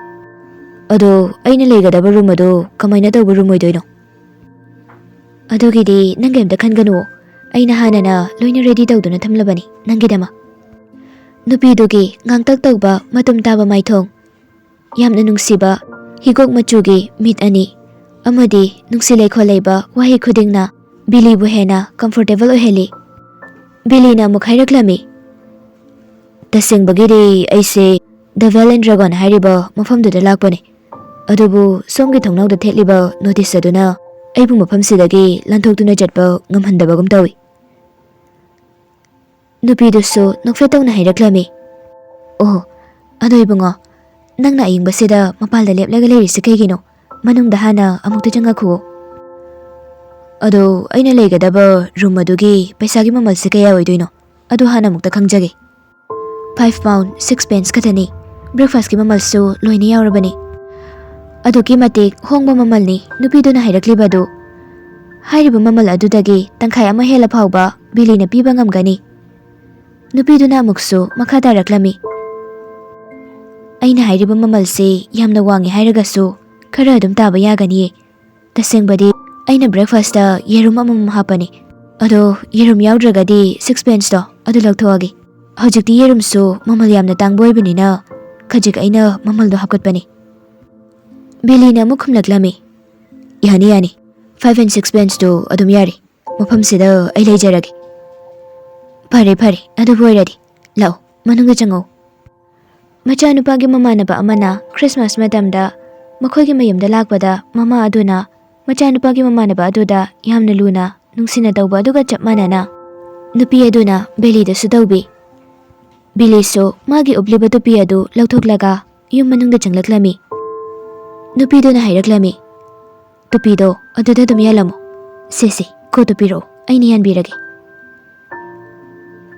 ꯑꯗꯣ ꯑꯩꯅ ꯂꯩꯒꯗꯕ ꯔꯨꯝ ꯑꯗꯨ ꯀꯃꯥꯏꯅ ꯇꯧꯕ ꯔꯨꯝ ꯑꯣꯏꯗꯣꯏꯅꯣ?" "ꯑꯗꯨꯒꯤꯗꯤ ꯅꯪ ꯀꯩꯝꯇ ꯈꯟꯒꯅꯨ, ꯑꯩꯅ ꯍꯥꯟꯅꯅ ꯂꯣꯏꯅ ꯔꯦꯗꯤ ꯇꯧꯗꯨꯅ ꯊꯝꯂꯕꯅꯤ ꯅꯪꯒꯤꯗꯃꯛ"꯫ ꯅꯨꯄꯤꯗꯨꯒꯤ ꯉꯥꯡꯇꯛ ꯇꯧꯕ ꯃꯇꯨꯝ ꯇꯥꯕ ꯃꯥꯏꯊꯣꯡ, ꯌꯥꯝꯅ ꯅꯨꯡꯁꯤꯕ ꯍꯤꯒꯣꯛ ꯃꯆꯨꯒꯤ ꯃꯤꯠ ꯑꯅꯤ, ꯑꯃꯗꯤ ꯅꯨꯡꯁꯤ ꯂꯩꯈꯣꯜ ꯂꯩꯕ ꯋꯥꯍꯩ ꯈꯨꯗꯤꯡꯅ ꯕꯤꯂꯤꯕꯨ ꯍꯦꯟꯅ ꯀꯝꯐꯣꯔꯇꯦꯕꯜ ꯑꯣꯏꯍꯜꯂꯤ꯫ ꯕꯤꯂꯤꯅ ꯑꯃꯨꯛ ꯍꯥꯏꯔꯛꯂꯝꯃꯤ, "ꯇꯁꯦꯡꯕꯒꯤꯗꯤ ꯑꯩꯁꯦ ꯗ ꯕꯦꯜ ꯑꯦꯟ ꯗ꯭ꯔꯥꯒꯟ ꯍꯥꯏꯔꯤꯕ ꯃꯐꯝꯗꯨꯗ ꯂꯥꯛꯄꯅꯤ, ꯑꯗꯨꯕꯨ ꯁꯣꯝꯒꯤ ꯊꯣꯡꯅꯥꯎꯗ ꯊꯦꯠꯂꯤꯕ ꯅꯣꯇꯤꯁ ꯑꯗꯨꯅ ꯑꯩꯕꯨ ꯃꯐꯝꯁꯤꯗꯒꯤ ꯂꯥꯟꯊꯣꯛꯇꯨꯅ ꯆꯠꯄ ꯉꯝꯍꯟꯗꯕꯒꯨꯝ ꯇꯧꯏ"꯫ ꯅꯨꯄꯤꯗꯨꯁꯨ ꯅꯣꯛꯐꯦꯠ ꯇꯧꯅ ꯍꯥꯏꯔꯛꯂꯝꯃꯤ, "ꯑꯣꯍ, ꯑꯗꯣ ꯏꯕꯨꯡꯉꯣ, ꯅꯪꯅ ꯑꯏꯪꯕꯁꯤꯗ ꯃꯄꯥꯟꯗ ꯂꯦꯞꯂꯒ ꯂꯩꯔꯤꯁꯤ ꯀꯩꯒꯤꯅꯣ? ꯃꯅꯨꯡꯗ ꯍꯥꯟꯅ ꯑꯃꯨꯛꯇ ꯆꯪꯉꯛꯈꯨꯑꯣ"꯫ "ꯑꯗꯣ ꯑꯩꯅ ꯂꯩꯒꯗꯕ ꯔꯨꯝ ꯑꯗꯨꯒꯤ ꯄꯩꯁꯥꯒꯤ ꯃꯃꯜꯁꯤ ꯀꯌꯥ ꯑꯣꯏꯗꯣꯏꯅꯣ? ꯑꯗꯨ ꯍꯥꯟꯅ ꯑꯃꯨꯛꯇ ꯈꯪꯖꯒꯦ"꯫ £5.6 ꯈꯛꯇꯅꯤ, ꯕ꯭ꯔꯦꯛꯐꯥꯁꯠꯀꯤ ꯃꯃꯜꯁꯨ ꯂꯣꯏꯅ ꯌꯥꯎꯔꯕꯅꯤ"꯫ "ꯑꯗꯨꯛꯀꯤ ꯃꯇꯤꯛ ꯍꯣꯡꯕ ꯃꯃꯜꯅꯤ ꯅꯨꯄꯤꯗꯨꯅ ꯍꯥꯏꯔꯛꯂꯤꯕꯗꯨ"꯫ ꯍꯥꯏꯔꯤꯕ ꯃꯃꯜ ꯑꯗꯨꯗꯒꯤ ꯇꯪꯈꯥꯏ ꯑꯃ ꯍꯦꯜꯂ ꯐꯥꯎꯕ ꯕꯤꯂꯤꯅ ꯄꯤꯕ ꯉꯝꯒꯅꯤ꯫ ꯅꯨꯄꯤꯗꯨꯅ ꯑꯃꯨꯛꯁꯨ ꯃꯈꯥ ꯇꯥꯔꯛꯂꯝꯃꯤ, ꯑꯩꯅ ꯍꯥꯏꯔꯤꯕ ꯃꯃꯜꯁꯤ ꯌꯥꯝꯅ ꯋꯥꯡꯉꯦ ꯍꯥꯏꯔꯒꯁꯨ ꯈꯔ ꯑꯗꯨꯝ ꯇꯥꯕ ꯌꯥꯒꯅꯤꯌꯦ꯫ ꯇꯁꯦꯡꯕꯗꯤ ꯑꯩꯅ ꯕ꯭ꯔꯦꯛꯐꯥꯁꯇ ꯌꯦꯔꯨꯝ ꯑꯃꯃꯝ ꯍꯥꯞꯄꯅꯤ, ꯑꯗꯣ ꯌꯦꯔꯨꯝ ꯌꯥꯎꯗ꯭ꯔꯒꯗꯤ 6 ꯄꯦꯟꯁꯇꯣ ꯑꯗꯨ ꯂꯧꯊꯣꯛꯑꯒꯦ꯫ ꯍꯧꯖꯤꯛꯇꯤ ꯌꯦꯔꯨꯝꯁꯨ ꯃꯃꯜ ꯌꯥꯝꯅ ꯇꯥꯡꯕ ꯑꯣꯏꯕꯅꯤꯅ ꯈꯖꯤꯛ ꯑꯩꯅ ꯃꯃꯜꯗꯣ ꯍꯥꯞꯀꯠꯄꯅꯤ꯫ ꯕꯤꯂꯤꯅ ꯑꯃꯨꯛ ꯈꯨꯝꯂꯛꯂꯝꯃꯤ, ꯌꯥꯅꯤ ꯌꯥꯅꯤ, 5 and 6 ꯄꯦꯟꯁꯇꯨ ꯑꯗꯨꯝ ꯌꯥꯔꯤ, ꯃꯐꯝꯁꯤꯗ ꯑꯩ ꯂꯩꯖꯔꯒꯦ꯫ ꯐꯔꯦ ꯐꯔꯦ, ꯑꯗꯨꯕꯨ ꯑꯣꯏꯔꯗꯤ ꯂꯥꯛꯑꯣ ꯃꯅꯨꯡꯗ ꯆꯪꯉꯛꯎ꯫ ꯃꯆꯥꯅꯨꯄꯥꯒꯤ ꯃꯃꯥꯟꯅꯕ ꯑꯃꯅ ꯈ꯭ꯔꯤꯁꯃꯥꯁ ꯃꯇꯝꯗ ꯃꯈꯣꯏꯒꯤ ꯃꯌꯨꯝꯗ ꯂꯥꯛꯄꯗ ꯃꯃꯥ ꯑꯗꯨꯅ ꯃꯆꯥꯅꯨꯄꯥꯒꯤ ꯃꯃꯥꯟꯅꯕ ꯑꯗꯨꯗ ꯌꯥꯝꯅ ꯂꯨꯅ ꯅꯨꯡꯁꯤꯅ ꯇꯧꯕ ꯑꯗꯨꯒ ꯆꯞ ꯃꯥꯟꯅꯅ ꯅꯨꯄꯤ ꯑꯗꯨꯅ ꯕꯤꯂꯤꯗꯁꯨ ꯇꯧꯕꯤ꯫ ꯕꯤꯂꯤꯁꯨ ꯃꯥꯒꯤ ꯎꯞꯂꯤꯕ ꯇꯨꯄꯤ ꯑꯗꯨ ꯂꯧꯊꯣꯛꯂꯒ ꯌꯨꯝ ꯃꯅꯨꯡꯗ ꯆꯪꯂꯛꯂꯝꯃꯤ꯫ ꯅꯨꯄꯤꯗꯨꯅ ꯍꯥꯏꯔꯛꯂꯝꯃꯤ, ꯇꯨꯄꯤꯗꯣ ꯑꯗꯨꯗ ꯑꯗꯨꯝ ꯌꯥꯜꯂꯝꯃꯣ, ꯁꯤ ꯀꯣꯠꯇꯨ ꯄꯤꯔꯛꯑꯣ, ꯑꯩꯅ ꯌꯥꯟꯕꯤꯔꯒꯦ꯫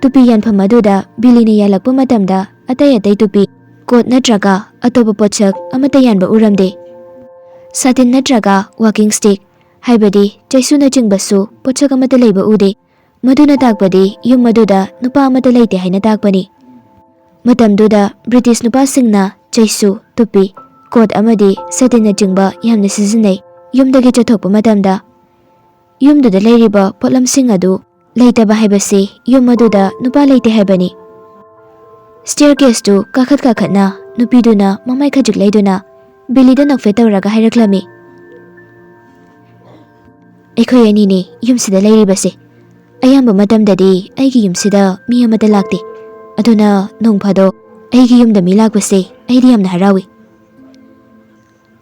ꯇꯨꯄꯤ ꯌꯥꯟꯐꯝ ꯑꯗꯨꯗ ꯕꯤꯂꯤꯅ ꯌꯥꯜꯂꯛꯄ ꯃꯇꯝꯗ ꯑꯇꯩ ꯇꯨꯄꯤ, ꯀꯣꯠ ꯅꯠꯇ꯭ꯔꯒ ꯑꯇꯣꯞꯄ ꯄꯣꯠꯁꯛ ꯑꯃꯠꯇ ꯌꯥꯟꯕ ꯎꯔꯝꯗꯦ꯫ ꯁꯥꯇꯤꯟ ꯅꯠꯇ꯭ꯔꯒ ꯋꯥꯀꯤꯡ ꯁ꯭ꯇꯤꯛ ꯍꯥꯏꯕꯗꯤ ꯆꯩꯁꯨꯅꯆꯤꯡꯕꯁꯨ ꯄꯣꯠꯁꯛ ꯑꯃꯠꯇ ꯂꯩꯕ ꯎꯗꯦ꯫ ꯃꯗꯨꯅ ꯇꯥꯛꯄꯗꯤ ꯌꯨꯝ ꯑꯗꯨꯗ ꯅꯨꯄꯥ ꯑꯃꯠꯇ ꯂꯩꯇꯦ ꯍꯥꯏꯅ ꯇꯥꯛꯄꯅꯤ꯫ ꯃꯇꯝꯗꯨꯗ ꯕ꯭ꯔꯤꯇꯤꯁ ꯅꯨꯄꯥꯁꯤꯡꯅ ꯆꯩꯁꯨ, ꯇꯨꯄꯤ, ꯀꯣꯠ ꯑꯃꯗꯤ ꯁꯥꯇꯤꯟꯅꯆꯤꯡꯕ ꯌꯥꯝꯅ ꯁꯤꯖꯤꯟꯅꯩ ꯌꯨꯝꯗꯒꯤ ꯆꯠꯊꯣꯛꯄ ꯃꯇꯝꯗ꯫ ꯌꯨꯝꯗꯨꯗ ꯂꯩꯔꯤꯕ ꯄꯣꯠꯂꯝꯁꯤꯡ ꯑꯗꯨ ꯂꯩꯇꯕ ꯍꯥꯏꯕꯁꯤ ꯌꯨꯝ ꯑꯗꯨꯗ ꯅꯨꯄꯥ ꯂꯩꯇꯦ ꯍꯥꯏꯕꯅꯤ꯫ ꯁ꯭ꯇꯦꯌꯔꯀꯦꯁꯇꯨ ꯀꯥꯈꯠꯅ ꯅꯨꯄꯤꯗꯨꯅ ꯃꯃꯥꯏ ꯈꯖꯤꯛ ꯂꯩꯗꯨꯅ ꯕꯤꯂꯤꯗ ꯅꯣꯛꯐꯦꯠ ꯇꯧꯔꯒ ꯍꯥꯏꯔꯛꯂꯝꯃꯤ, ꯑꯩꯈꯣꯏ ꯑꯅꯤꯅꯤ ꯌꯨꯝꯁꯤꯗ ꯂꯩꯔꯤꯕꯁꯦ꯫ ꯑꯌꯥꯝꯕ ꯃꯇꯝꯗꯗꯤ ꯑꯩꯒꯤ ꯌꯨꯝꯁꯤꯗ ꯃꯤ ꯑꯃꯠꯇ ꯂꯥꯛꯇꯦ, ꯑꯗꯨꯅ ꯅꯣꯡ ꯐꯥꯗꯣꯛ ꯑꯩꯒꯤ ꯌꯨꯝꯗ ꯃꯤ ꯂꯥꯛꯄꯁꯦ ꯑꯩꯗꯤ ꯌꯥꯝꯅ ꯍꯔꯥꯎꯏ꯫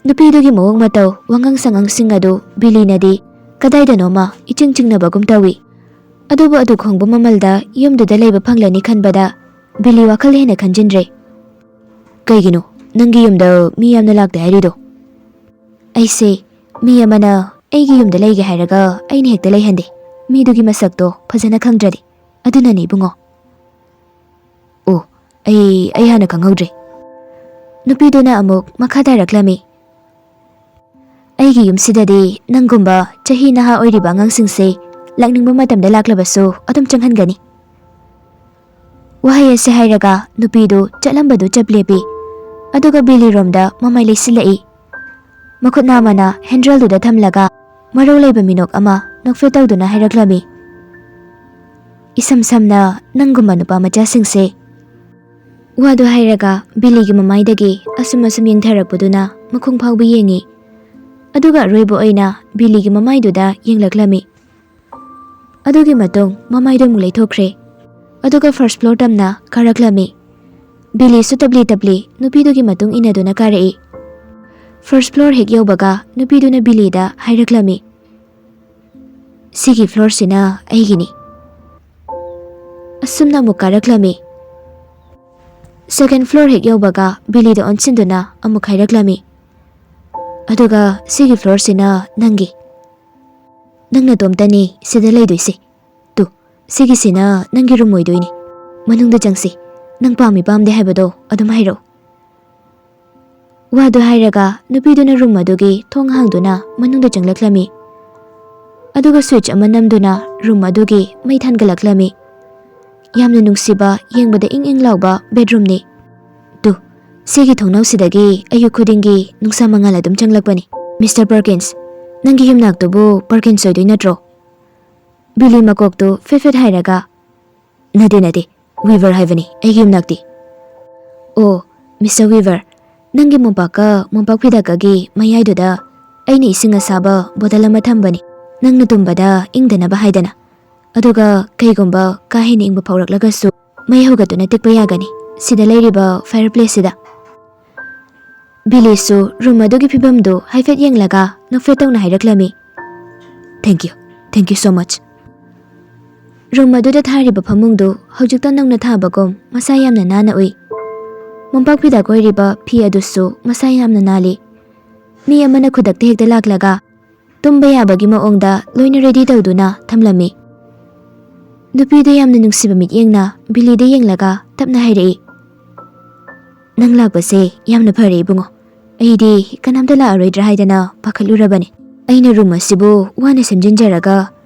ꯅꯨꯄꯤꯗꯨꯒꯤ ꯃꯑꯣꯡ ꯃꯇꯧ, ꯋꯥꯉꯥꯡ ꯁꯉꯥꯡꯁꯤꯡ ꯑꯗꯨ ꯕꯤꯂꯤꯅꯗꯤ ꯀꯗꯥꯏꯗꯅꯣꯃ ꯏꯆꯤꯡ ꯆꯤꯡꯅꯕꯒꯨꯝ ꯇꯧꯏ꯫ ꯑꯗꯨꯕꯨ ꯑꯗꯨ ꯈꯣꯡꯕ ꯃꯃꯜꯗ ꯌꯨꯝꯗꯨꯗ ꯂꯩꯕ ꯐꯪꯂꯅꯤ ꯈꯟꯕꯗ ꯕꯤꯂꯤ ꯋꯥꯈꯜ ꯍꯦꯟꯅ ꯈꯟꯖꯤꯟꯗ꯭ꯔꯦ꯫ ꯀꯩꯒꯤꯅꯣ ꯅꯪꯒꯤ ꯌꯨꯝꯗ ꯃꯤ ꯌꯥꯝꯅ ꯂꯥꯛꯇꯦ ꯍꯥꯏꯔꯤꯗꯣ? ꯑꯩꯁꯦ ꯃꯤ ꯑꯃꯅ ꯑꯩꯒꯤ ꯌꯨꯝꯗ ꯂꯩꯒꯦ ꯍꯥꯏꯔꯒ ꯑꯩꯅ ꯍꯦꯛꯇ ꯂꯩꯍꯟꯗꯦ, ꯃꯤꯗꯨꯒꯤ ꯃꯁꯛꯇꯣ ꯐꯖꯅ ꯈꯪꯗ꯭ꯔꯗꯤ, ꯑꯗꯨꯅꯅꯤ ꯏꯕꯨꯡꯉꯣ꯫ ꯑꯣ, ꯑꯩ ꯍꯥꯟꯅ ꯈꯪꯍꯧꯗ꯭ꯔꯦ꯫ ꯅꯨꯄꯤꯗꯨꯅ ꯑꯃꯨꯛ ꯃꯈꯥ ꯇꯥꯔꯛꯂꯝꯃꯤ, ꯑꯩꯒꯤ ꯌꯨꯝꯁꯤꯗꯗꯤ ꯅꯪꯒꯨꯝꯕ ꯆꯍꯤ ꯅꯍꯥ ꯑꯣꯏꯔꯤꯕ ꯑꯉꯥꯡꯁꯤꯡꯁꯦ ꯂꯥꯛꯅꯤꯡꯕ ꯃꯇꯝꯗ ꯂꯥꯛꯂꯕꯁꯨ ꯑꯗꯨꯝ ꯆꯪꯍꯟꯒꯅꯤ꯫ ꯋꯥꯍꯩ ꯑꯁꯤ ꯍꯥꯏꯔꯒ ꯅꯨꯄꯤꯗꯨ ꯆꯠꯂꯝꯕꯗꯨ ꯆꯞ ꯂꯦꯞꯄꯤ, ꯑꯗꯨꯒ ꯕꯤꯂꯤꯔꯣꯝꯗ ꯃꯃꯥꯏ ꯂꯩꯁꯤꯜꯂꯛꯏ꯫ ꯃꯈꯨꯠ ꯑꯃꯅ ꯍꯦꯟꯗ꯭ꯔꯦꯜꯗꯨꯗ ꯊꯝꯂꯒ ꯃꯔꯧ ꯂꯩꯕ ꯃꯤꯅꯣꯛ ꯑꯃ ꯅꯣꯛꯐꯦꯠ ꯇꯧꯗꯨꯅ ꯍꯥꯏꯔꯛꯂꯝꯃꯤ, ꯏꯁꯝ ꯁꯝꯅ ꯅꯪꯒꯨꯝꯕ ꯅꯨꯄꯥ ꯃꯆꯥꯁꯤꯡꯁꯦ꯫ ꯋꯥꯗꯨ ꯍꯥꯏꯔꯒ ꯕꯤꯂꯤꯒꯤ ꯃꯃꯥꯏꯗꯒꯤ ꯑꯁꯨꯝ ꯌꯦꯡꯊꯔꯛꯄꯗꯨꯅ ꯃꯈꯣꯡ ꯐꯥꯎꯕ ꯌꯦꯡꯉꯤ, ꯑꯗꯨꯒ ꯑꯔꯣꯏꯕ ꯑꯣꯏꯅ ꯕꯤꯂꯤꯒꯤ ꯃꯃꯥꯏꯗꯨꯗ ꯌꯦꯡꯂꯛꯂꯝꯃꯤ꯫ ꯑꯗꯨꯒꯤ ꯃꯇꯨꯡ ꯃꯃꯥꯏꯗꯨ ꯑꯃꯨꯛ ꯂꯩꯊꯣꯛꯈ꯭ꯔꯦ, ꯑꯗꯨꯒ ꯐꯥꯔꯁꯠ ꯐ꯭ꯂꯣꯔ ꯇꯝꯅ ꯀꯥꯔꯛꯂꯝꯃꯤ꯫ ꯕꯤꯂꯤꯁꯨ ꯇꯞꯂꯤ ꯅꯨꯄꯤꯗꯨꯒꯤ ꯃꯇꯨꯡ ꯏꯟꯅꯗꯨꯅ ꯀꯥꯔꯛꯏ꯫ ꯐꯥꯔꯁꯠ ꯐ꯭ꯂꯣꯔ ꯍꯦꯛ ꯌꯧꯕꯒ ꯅꯨꯄꯤꯗꯨꯅ ꯕꯤꯂꯤꯗ ꯍꯥꯏꯔꯛꯂꯝꯃꯤ, ꯁꯤꯒꯤ ꯐ꯭ꯂꯣꯔꯁꯤꯅ ꯑꯩꯒꯤꯅꯤ꯫ ꯑꯁꯨꯝꯅ ꯑꯃꯨꯛ ꯀꯥꯔꯛꯂꯝꯃꯤ꯫ ꯁꯦꯀꯦꯟ ꯐ꯭ꯂꯣꯔ ꯍꯦꯛ ꯌꯧꯕꯒ ꯕꯤꯂꯤꯗ ꯑꯣꯟꯁꯤꯟꯗꯨꯅ ꯑꯃꯨꯛ ꯍꯥꯏꯔꯛꯂꯝꯃꯤ, ꯑꯗꯨꯒ ꯁꯤꯒꯤ ꯐ꯭ꯂꯣꯔꯁꯤꯅ ꯅꯪꯒꯤ, ꯅꯪ ꯅꯇꯣꯝꯇꯅꯤ ꯁꯤꯗ ꯂꯩꯗꯣꯏꯁꯦ꯫ ꯇꯨ, ꯁꯤꯒꯤꯁꯤꯅ ꯅꯪꯒꯤ ꯔꯨꯝ ꯑꯣꯏꯗꯣꯏꯅꯤ, ꯃꯅꯨꯡꯗ ꯆꯪꯁꯤ, ꯅꯪ ꯄꯥꯝꯃꯤ ꯄꯥꯝꯗꯦ ꯍꯥꯏꯕꯗꯣ ꯑꯗꯨꯝ ꯍꯥꯏꯔꯛꯑꯣ꯫ ꯋꯥꯗꯨ ꯍꯥꯏꯔꯒ ꯅꯨꯄꯤꯗꯨꯅ ꯔꯨꯝ ꯑꯗꯨꯒꯤ ꯊꯣꯡ ꯍꯥꯡꯗꯨꯅ ꯃꯅꯨꯡꯗ ꯆꯪꯂꯛꯂꯝꯃꯤ, ꯑꯗꯨꯒ ꯁ꯭ꯋꯤꯆ ꯑꯃ ꯅꯝꯗꯨꯅ ꯔꯨꯝ ꯑꯗꯨꯒꯤ ꯃꯩ ꯊꯥꯟꯒꯠꯂꯛꯂꯝꯃꯤ꯫ ꯌꯥꯝꯅ ꯅꯨꯡꯁꯤꯕ, ꯌꯦꯡꯕꯗ ꯏꯪ ꯂꯥꯎꯕ ꯕꯦꯗꯔꯨꯝꯅꯤ꯫ ꯇꯨ, ꯁꯤꯒꯤ ꯊꯣꯡꯅꯥꯎꯁꯤꯗꯒꯤ ꯑꯌꯨꯛ ꯈꯨꯗꯤꯡꯒꯤ ꯅꯨꯡꯁꯥ ꯃꯉꯥꯜ ꯑꯗꯨꯝ ꯆꯪꯂꯛꯄꯅꯤ꯫ ꯃꯤꯁꯇꯔ ꯄꯔꯀꯤꯟꯁ, ꯅꯪꯒꯤ ꯌꯨꯝꯅꯥꯛꯇꯨꯕꯨ ꯄꯔꯀꯤꯟꯁ ꯑꯣꯏꯗꯣꯏ ꯅꯠꯇ꯭ꯔꯣ? ꯕꯤꯂꯤ ꯃꯀꯣꯛꯇꯨ ꯐꯦꯠ ꯍꯥꯏꯔꯒ, ꯅꯠꯇꯦ, ꯋꯤꯚꯔ ꯍꯥꯏꯕꯅꯤ ꯑꯩꯒꯤ ꯌꯨꯝꯅꯥꯛꯇꯤ꯫ ꯑꯣ, ꯃꯤꯁꯇꯔ ꯋꯤꯚꯔ, ꯅꯪꯒꯤ ꯃꯣꯝꯄꯥꯛꯀ ꯃꯣꯝꯄꯥꯛ ꯐꯤꯗꯥꯛꯀꯒꯤ ꯃꯌꯥꯏꯗꯨꯗ ꯑꯩꯅ ꯏꯁꯤꯡ ꯑꯁꯥꯕ ꯕꯣꯇꯜ ꯑꯃ ꯊꯝꯕꯅꯤ, ꯅꯪꯅ ꯇꯨꯝꯕꯗ ꯏꯪꯗꯅꯕ ꯍꯥꯏꯗꯅ, ꯑꯗꯨꯒ ꯀꯩꯒꯨꯝꯕ ꯀꯥ ꯍꯦꯟꯅ ꯏꯪꯕ ꯐꯥꯎꯔꯛꯂꯒꯁꯨ ꯃꯩ ꯍꯧꯒꯠꯇꯨꯅ ꯇꯤꯛꯄ ꯌꯥꯒꯅꯤ ꯁꯤꯗ ꯂꯩꯔꯤꯕ ꯐꯥꯏꯌꯔꯄ꯭ꯂꯦꯁꯁꯤꯗ꯫ ꯕꯤꯂꯤꯁꯨ ꯔꯨꯝ ꯑꯗꯨꯒꯤ ꯐꯤꯕꯝꯗꯨ ꯍꯥꯏꯐꯦꯠ ꯌꯦꯡꯂꯒ ꯅꯣꯛꯐꯦꯠ ꯇꯧꯅ ꯍꯥꯏꯔꯛꯂꯝꯃꯤ, ꯊꯦꯡꯛ ꯌꯨ ꯁꯣ ꯃꯆ꯫ ꯔꯨꯝ ꯑꯗꯨꯗ ꯊꯥꯔꯤꯕ ꯐꯃꯨꯡꯗꯨ ꯍꯧꯖꯤꯛꯇ ꯅꯧꯅ ꯊꯥꯕꯒꯨꯝ ꯃꯁꯥ ꯌꯥꯝꯅ ꯅꯥꯟꯅ ꯎꯏ꯫ ꯃꯣꯝꯄꯥꯛ ꯐꯤꯗꯥꯛ ꯑꯣꯏꯔꯤꯕ ꯐꯤ ꯑꯗꯨꯁꯨ ꯃꯁꯥ ꯌꯥꯝꯅ ꯅꯥꯜꯂꯤ꯫ ꯃꯤ ꯑꯃꯅ ꯈꯨꯗꯛꯇ ꯍꯦꯛꯇ ꯂꯥꯛꯂꯒ ꯇꯨꯝꯕ ꯌꯥꯕꯒꯤ ꯃꯑꯣꯡꯗ ꯂꯣꯏꯅ ꯔꯦꯗꯤ ꯇꯧꯗꯨꯅ ꯊꯝꯂꯝꯃꯤ꯫ ꯅꯨꯄꯤꯗ ꯌꯥꯝꯅ ꯅꯨꯡꯁꯤꯕ ꯃꯤꯠꯌꯦꯡꯅ ꯕꯤꯂꯤꯗ ꯌꯦꯡꯂꯒ ꯇꯞꯅ ꯍꯥꯏꯔꯛꯏ, ꯅꯪ ꯂꯥꯛꯄꯁꯦ ꯌꯥꯝꯅ ꯐꯔꯦ ꯏꯕꯨꯡꯉꯣ, ꯑꯩꯗꯤ ꯀꯅꯥꯝꯇ ꯂꯥꯛꯑꯔꯣꯏꯗ꯭ꯔꯥ ꯍꯥꯏꯗꯅ ꯄꯥꯈꯠꯂꯨꯔꯕꯅꯤ, ꯑꯩꯅ ꯔꯨꯝ ꯑꯁꯤꯕꯨ ꯋꯥꯅ ꯁꯦꯝꯖꯤꯟꯖꯔꯒ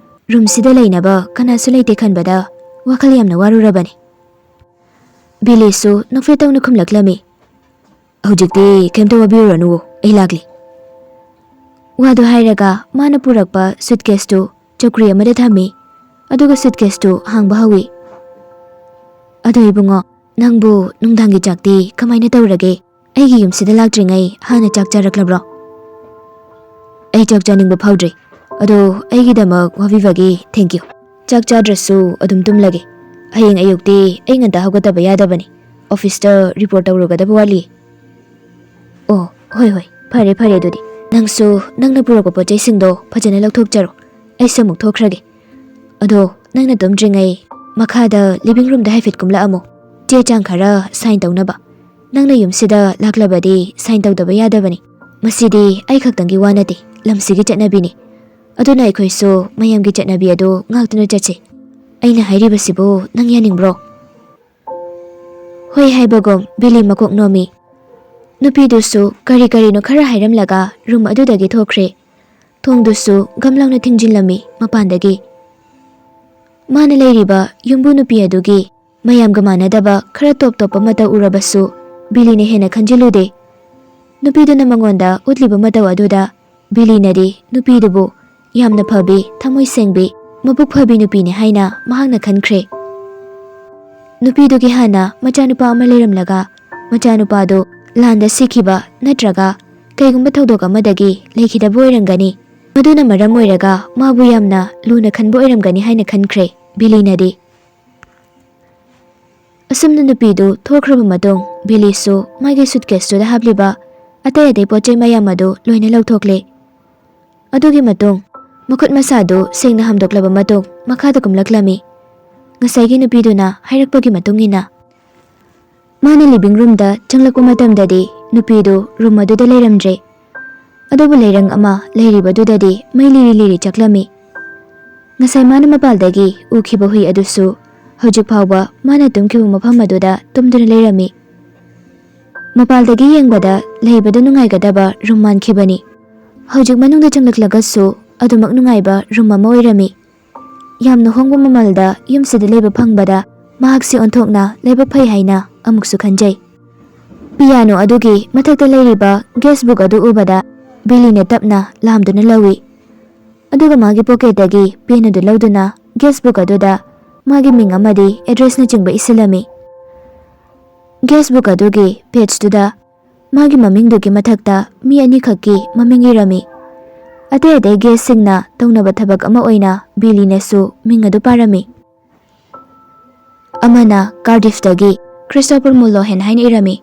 ꯔꯨꯝꯁꯤꯗ ꯂꯩꯅꯕ ꯀꯅꯥꯁꯨ ꯂꯩꯇꯦ ꯈꯟꯕꯗ ꯋꯥꯈꯜ ꯌꯥꯝꯅ ꯋꯥꯔꯨꯔꯕꯅꯤ꯫ ꯕꯤꯂꯤꯁꯨ ꯅꯣꯛꯐꯦꯠ ꯇꯧꯅ ꯈꯨꯝꯂꯛꯂꯝꯃꯤ꯫ ꯍꯧꯖꯤꯛꯇꯤ ꯀꯩꯝꯇ ꯋꯥꯕꯤꯔꯨꯔꯅꯨ, ꯑꯩ ꯂꯥꯛꯂꯤ꯫ ꯋꯥꯗꯨ ꯍꯥꯏꯔꯒ ꯃꯥꯅ ꯄꯨꯔꯛꯄ ꯁꯨꯠꯀꯦꯁꯇꯨ ꯆꯧꯀ꯭ꯔꯤ ꯑꯃꯗ ꯊꯝꯃꯤ, ꯑꯗꯨꯒ ꯁꯨꯠꯀꯦꯁꯇꯨ ꯍꯥꯡꯕ ꯍꯧꯏ꯫ ꯑꯗꯣ ꯏꯕꯨꯡꯉꯣ, ꯅꯪꯕꯨ ꯅꯨꯡꯗꯥꯡꯒꯤ ꯆꯥꯛꯇꯤ ꯀꯃꯥꯏꯅ ꯇꯧꯔꯒꯦ? ꯑꯩꯒꯤ ꯌꯨꯝꯁꯤꯗ ꯂꯥꯛꯇ꯭ꯔꯤꯉꯩ ꯍꯥꯟꯅ ꯆꯥꯛ ꯆꯥꯔꯛꯂꯕ꯭ꯔꯣ? ꯑꯩ ꯆꯥꯛ ꯆꯥꯅꯤꯡꯕ ꯐꯥꯎꯗ꯭ꯔꯤ, ꯑꯗꯣ ꯑꯩꯒꯤꯗꯃꯛ ꯋꯥꯕꯤꯕꯒꯤ ꯊꯦꯡꯛ ꯌꯨ꯫ ꯆꯥꯛ ꯆꯥꯗ꯭ꯔꯁꯨ ꯑꯗꯨꯝ ꯇꯨꯝꯂꯒꯦ꯫ ꯍꯌꯦꯡ ꯑꯌꯨꯛꯇꯤ ꯑꯩ ꯉꯟꯇꯥ ꯍꯧꯒꯠꯇꯕ ꯌꯥꯗꯕꯅꯤ, ꯑꯣꯐꯤꯁꯇ ꯔꯤꯄꯣꯔꯠ ꯇꯧꯔꯨꯒꯗꯕ ꯋꯥꯠꯂꯤ꯫ ꯑꯣ, ꯍꯣꯏ ꯍꯣꯏ, ꯐꯔꯦ ꯐꯔꯦ ꯑꯗꯨꯗꯤ ꯅꯪꯁꯨ ꯅꯪꯅ ꯄꯨꯔꯛꯄ ꯄꯣꯠꯆꯩꯁꯤꯡꯗꯣ ꯐꯖꯅ ꯂꯧꯊꯣꯛꯆꯔꯣ, ꯑꯩꯁꯨ ꯑꯃꯨꯛ ꯊꯣꯛꯈ꯭ꯔꯒꯦ꯫ ꯑꯗꯣ ꯅꯪꯅ ꯇꯨꯝꯗ꯭ꯔꯤꯉꯩ ꯃꯈꯥꯗ ꯂꯤꯚꯤꯡ ꯔꯨꯝꯗ ꯍꯥꯏꯐꯦꯠ ꯀꯨꯝꯂꯛꯑꯝꯃꯣ, ꯆꯦ ꯆꯥꯡ ꯈꯔ ꯁꯥꯏꯟ ꯇꯧꯅꯕ꯫ ꯅꯪꯅ ꯌꯨꯝꯁꯤꯗ ꯂꯥꯛꯂꯕꯗꯤ ꯁꯥꯏꯟ ꯇꯧꯗꯕ ꯌꯥꯗꯕꯅꯤ꯫ ꯃꯁꯤꯗꯤ ꯑꯩ ꯈꯛꯇꯪꯒꯤ ꯋꯥ ꯅꯠꯇꯦ, ꯂꯝꯁꯤꯒꯤ ꯆꯠꯅꯕꯤꯅꯤ꯫ ꯑꯗꯨꯅ ꯑꯩꯈꯣꯏꯁꯨ ꯃꯌꯥꯝꯒꯤ ꯆꯠꯅꯕꯤ ꯑꯗꯨ ꯉꯥꯛꯇꯨꯅ ꯆꯠꯁꯤ꯫ ꯑꯩꯅ ꯍꯥꯏꯔꯤꯕꯁꯤꯕꯨ ꯅꯪ ꯌꯥꯅꯤꯡꯕ꯭ꯔꯣ? ꯍꯣꯏ ꯍꯥꯏꯕꯒꯨꯝ ꯕꯤꯂꯤ ꯃꯀꯣꯛ ꯅꯣꯝꯃꯤ꯫ ꯅꯨꯄꯤꯗꯨꯁꯨ ꯀꯔꯤ ꯀꯔꯤꯅꯣ ꯈꯔ ꯍꯥꯏꯔꯝꯂꯒ ꯔꯨꯝ ꯑꯗꯨꯗꯒꯤ ꯊꯣꯛꯈ꯭ꯔꯦ꯫ ꯊꯣꯡꯗꯨꯁꯨ ꯒꯝ ꯂꯥꯎꯅ ꯊꯤꯡꯖꯤꯜꯂꯝꯃꯤ ꯃꯄꯥꯟꯗꯒꯤ꯫ ꯃꯥꯅ ꯂꯩꯔꯤꯕ ꯌꯨꯝꯕꯨ ꯅꯨꯄꯤ ꯑꯗꯨꯒꯤ ꯃꯌꯥꯝꯒ ꯃꯥꯟꯅꯗꯕ ꯈꯔ ꯇꯣꯞ ꯇꯣꯞꯄ ꯃꯇꯧ ꯎꯔꯕꯁꯨ ꯕꯤꯂꯤꯅ ꯍꯦꯟꯅ ꯈꯟꯖꯤꯜꯂꯨꯗꯦ꯫ ꯅꯨꯄꯤꯗꯨꯅ ꯃꯉꯣꯟꯗ ꯎꯠꯂꯤꯕ ꯃꯇꯧ ꯑꯗꯨꯗ ꯕꯤꯂꯤꯅꯗꯤ ꯅꯨꯄꯤꯗꯨꯕꯨ ꯌꯥꯝꯅ ꯐꯕꯤ, ꯊꯃꯣꯏ ꯁꯦꯡꯕꯤ, ꯃꯕꯨꯛ ꯐꯕꯤ ꯅꯨꯄꯤꯅꯤ ꯍꯥꯏꯅ ꯃꯍꯥꯛꯅ ꯈꯟꯈ꯭ꯔꯦ꯫ ꯅꯨꯄꯤꯗꯨꯒꯤ ꯍꯥꯟꯅ ꯃꯆꯥꯅꯨꯄꯥ ꯑꯃ ꯂꯩꯔꯝꯂꯒ ꯃꯆꯥꯅꯨꯄꯥꯗꯨ ꯂꯥꯟꯗ ꯁꯤꯈꯤꯕ ꯅꯠꯇ꯭ꯔꯒ ꯀꯩꯒꯨꯝꯕ ꯊꯧꯗꯣꯛ ꯑꯃꯗꯒꯤ ꯂꯩꯈꯤꯗꯕ ꯑꯣꯏꯔꯝꯒꯅꯤ꯫ ꯃꯗꯨꯅ ꯃꯔꯝ ꯑꯣꯏꯔꯒ ꯃꯥꯕꯨ ꯌꯥꯝꯅ ꯂꯨꯅ ꯈꯟꯕ ꯑꯣꯏꯔꯝꯒꯅꯤ ꯍꯥꯏꯅ ꯈꯟꯈ꯭ꯔꯦ ꯕꯤꯂꯤꯅꯗꯤ꯫ ꯑꯁꯨꯝꯅ ꯅꯨꯄꯤꯗꯨ ꯊꯣꯛꯈ꯭ꯔꯕ ꯃꯇꯨꯡ ꯕꯤꯂꯤꯁꯨ ꯃꯥꯒꯤ ꯁꯨꯠꯀꯦꯁꯇꯨꯗ ꯍꯥꯞꯂꯤꯕ ꯑꯇꯩ ꯑꯇꯩ ꯄꯣꯠꯆꯩ ꯃꯌꯥꯝ ꯑꯗꯨ ꯂꯣꯏꯅ ꯂꯧꯊꯣꯛꯂꯦ꯫ ꯑꯗꯨꯒꯤ ꯃꯇꯨꯡ ꯃꯈꯨꯠ ꯃꯁꯥꯗꯨ ꯁꯦꯡꯅ ꯍꯥꯝꯗꯣꯛꯂꯕ ꯃꯇꯨꯡ ꯃꯈꯥꯗ ꯀꯨꯝꯂꯛꯂꯝꯃꯤ꯫ ꯉꯁꯥꯏꯒꯤ ꯅꯨꯄꯤꯗꯨꯅ ꯍꯥꯏꯔꯛꯄꯒꯤ ꯃꯇꯨꯡ ꯏꯟꯅ ꯃꯥꯅ ꯂꯤꯚꯤꯡ ꯔꯨꯝꯗ ꯆꯪꯂꯛꯄ ꯃꯇꯝꯗꯗꯤ ꯅꯨꯄꯤꯗꯨ ꯔꯨꯝ ꯑꯗꯨꯗ ꯂꯩꯔꯝꯗ꯭ꯔꯦ꯫ ꯑꯗꯨꯕꯨ ꯂꯩꯔꯪ ꯑꯃ ꯂꯩꯔꯤꯕꯗꯨꯗꯗꯤ ꯃꯩ ꯂꯤꯔꯤ ꯂꯤꯔꯤ ꯆꯥꯛꯂꯝꯃꯤ꯫ ꯉꯁꯥꯏ ꯃꯥꯅ ꯃꯄꯥꯜꯗꯒꯤ ꯎꯈꯤꯕ ꯍꯨꯏ ꯑꯗꯨꯁꯨ ꯍꯧꯖꯤꯛ ꯐꯥꯎꯕ ꯃꯥꯅ ꯇꯨꯝꯈꯤꯕ ꯃꯐꯝ ꯑꯗꯨꯗ ꯇꯨꯝꯗꯨꯅ ꯂꯩꯔꯝꯃꯤ꯫ ꯃꯄꯥꯜꯗꯒꯤ ꯌꯦꯡꯕꯗ ꯂꯩꯕꯗ ꯅꯨꯡꯉꯥꯏꯒꯗꯕ ꯔꯨꯝ ꯃꯥꯟꯈꯤꯕꯅꯤ꯫ ꯍꯧꯖꯤꯛ ꯃꯅꯨꯡꯗ ꯆꯪꯂꯛꯂꯒꯁꯨ ꯑꯗꯨꯃꯛ ꯅꯨꯡꯉꯥꯏꯕ ꯔꯨꯝ ꯑꯃ ꯑꯣꯏꯔꯝꯃꯤ꯫ ꯌꯥꯝꯅ ꯍꯣꯡꯕ ꯃꯃꯜꯗ ꯌꯨꯝꯁꯤꯗ ꯂꯩꯕ ꯐꯪꯕꯗ ꯃꯍꯥꯛꯁꯤ ꯑꯣꯟꯊꯣꯛꯅ ꯂꯥꯏꯕꯛ ꯐꯩ ꯍꯥꯏꯅ ꯑꯃꯨꯛꯁꯨ ꯈꯟꯖꯩ꯫ ꯄꯤꯌꯥꯅꯣ ꯑꯗꯨꯒꯤ ꯃꯊꯛꯇ ꯂꯩꯔꯤꯕ ꯒꯦꯁꯕꯨꯛ ꯑꯗꯨ ꯎꯕꯗ ꯕꯤꯂꯤꯅ ꯇꯞꯅ ꯂꯥꯝꯗꯨꯅ ꯂꯧꯏ꯫ ꯑꯗꯨꯒ ꯃꯥꯒꯤ ꯄꯣꯀꯦꯠꯇꯒꯤ ꯄꯦꯟ ꯑꯗꯨ ꯂꯧꯗꯨꯅ ꯒꯦꯁꯕꯨꯛ ꯑꯗꯨꯗ ꯃꯥꯒꯤ ꯃꯤꯡ ꯑꯃꯗꯤ ꯑꯦꯗ꯭ꯔꯦꯁꯅꯆꯤꯡꯕ ꯏꯁꯤꯜꯂꯝꯃꯤ꯫ ꯒꯦꯁꯕꯨꯛ ꯑꯗꯨꯒꯤ ꯄꯦꯖꯇꯨꯗ ꯃꯥꯒꯤ ꯃꯃꯤꯡꯗꯨꯒꯤ ꯃꯊꯛꯇ ꯃꯤ ꯑꯅꯤꯈꯛꯀꯤ ꯃꯃꯤꯡ ꯏꯔꯝꯃꯤ꯫ ꯑꯇꯩ ꯑꯇꯩ ꯒꯦꯁꯁꯤꯡꯅ ꯇꯧꯅꯕ ꯊꯕꯛ ꯑꯃ ꯑꯣꯏꯅ ꯕꯤꯂꯤꯅꯁꯨ ꯃꯤꯡ ꯑꯗꯨ ꯄꯥꯔꯝꯃꯤ꯫ ꯑꯃꯅ ꯀꯥꯔꯗꯤꯐꯇꯒꯤ ꯈ꯭ꯔꯤꯁꯇꯣꯐꯔ ꯃꯨꯜꯂꯣꯍꯦꯟ ꯍꯥꯏꯅ ꯏꯔꯝꯃꯤ,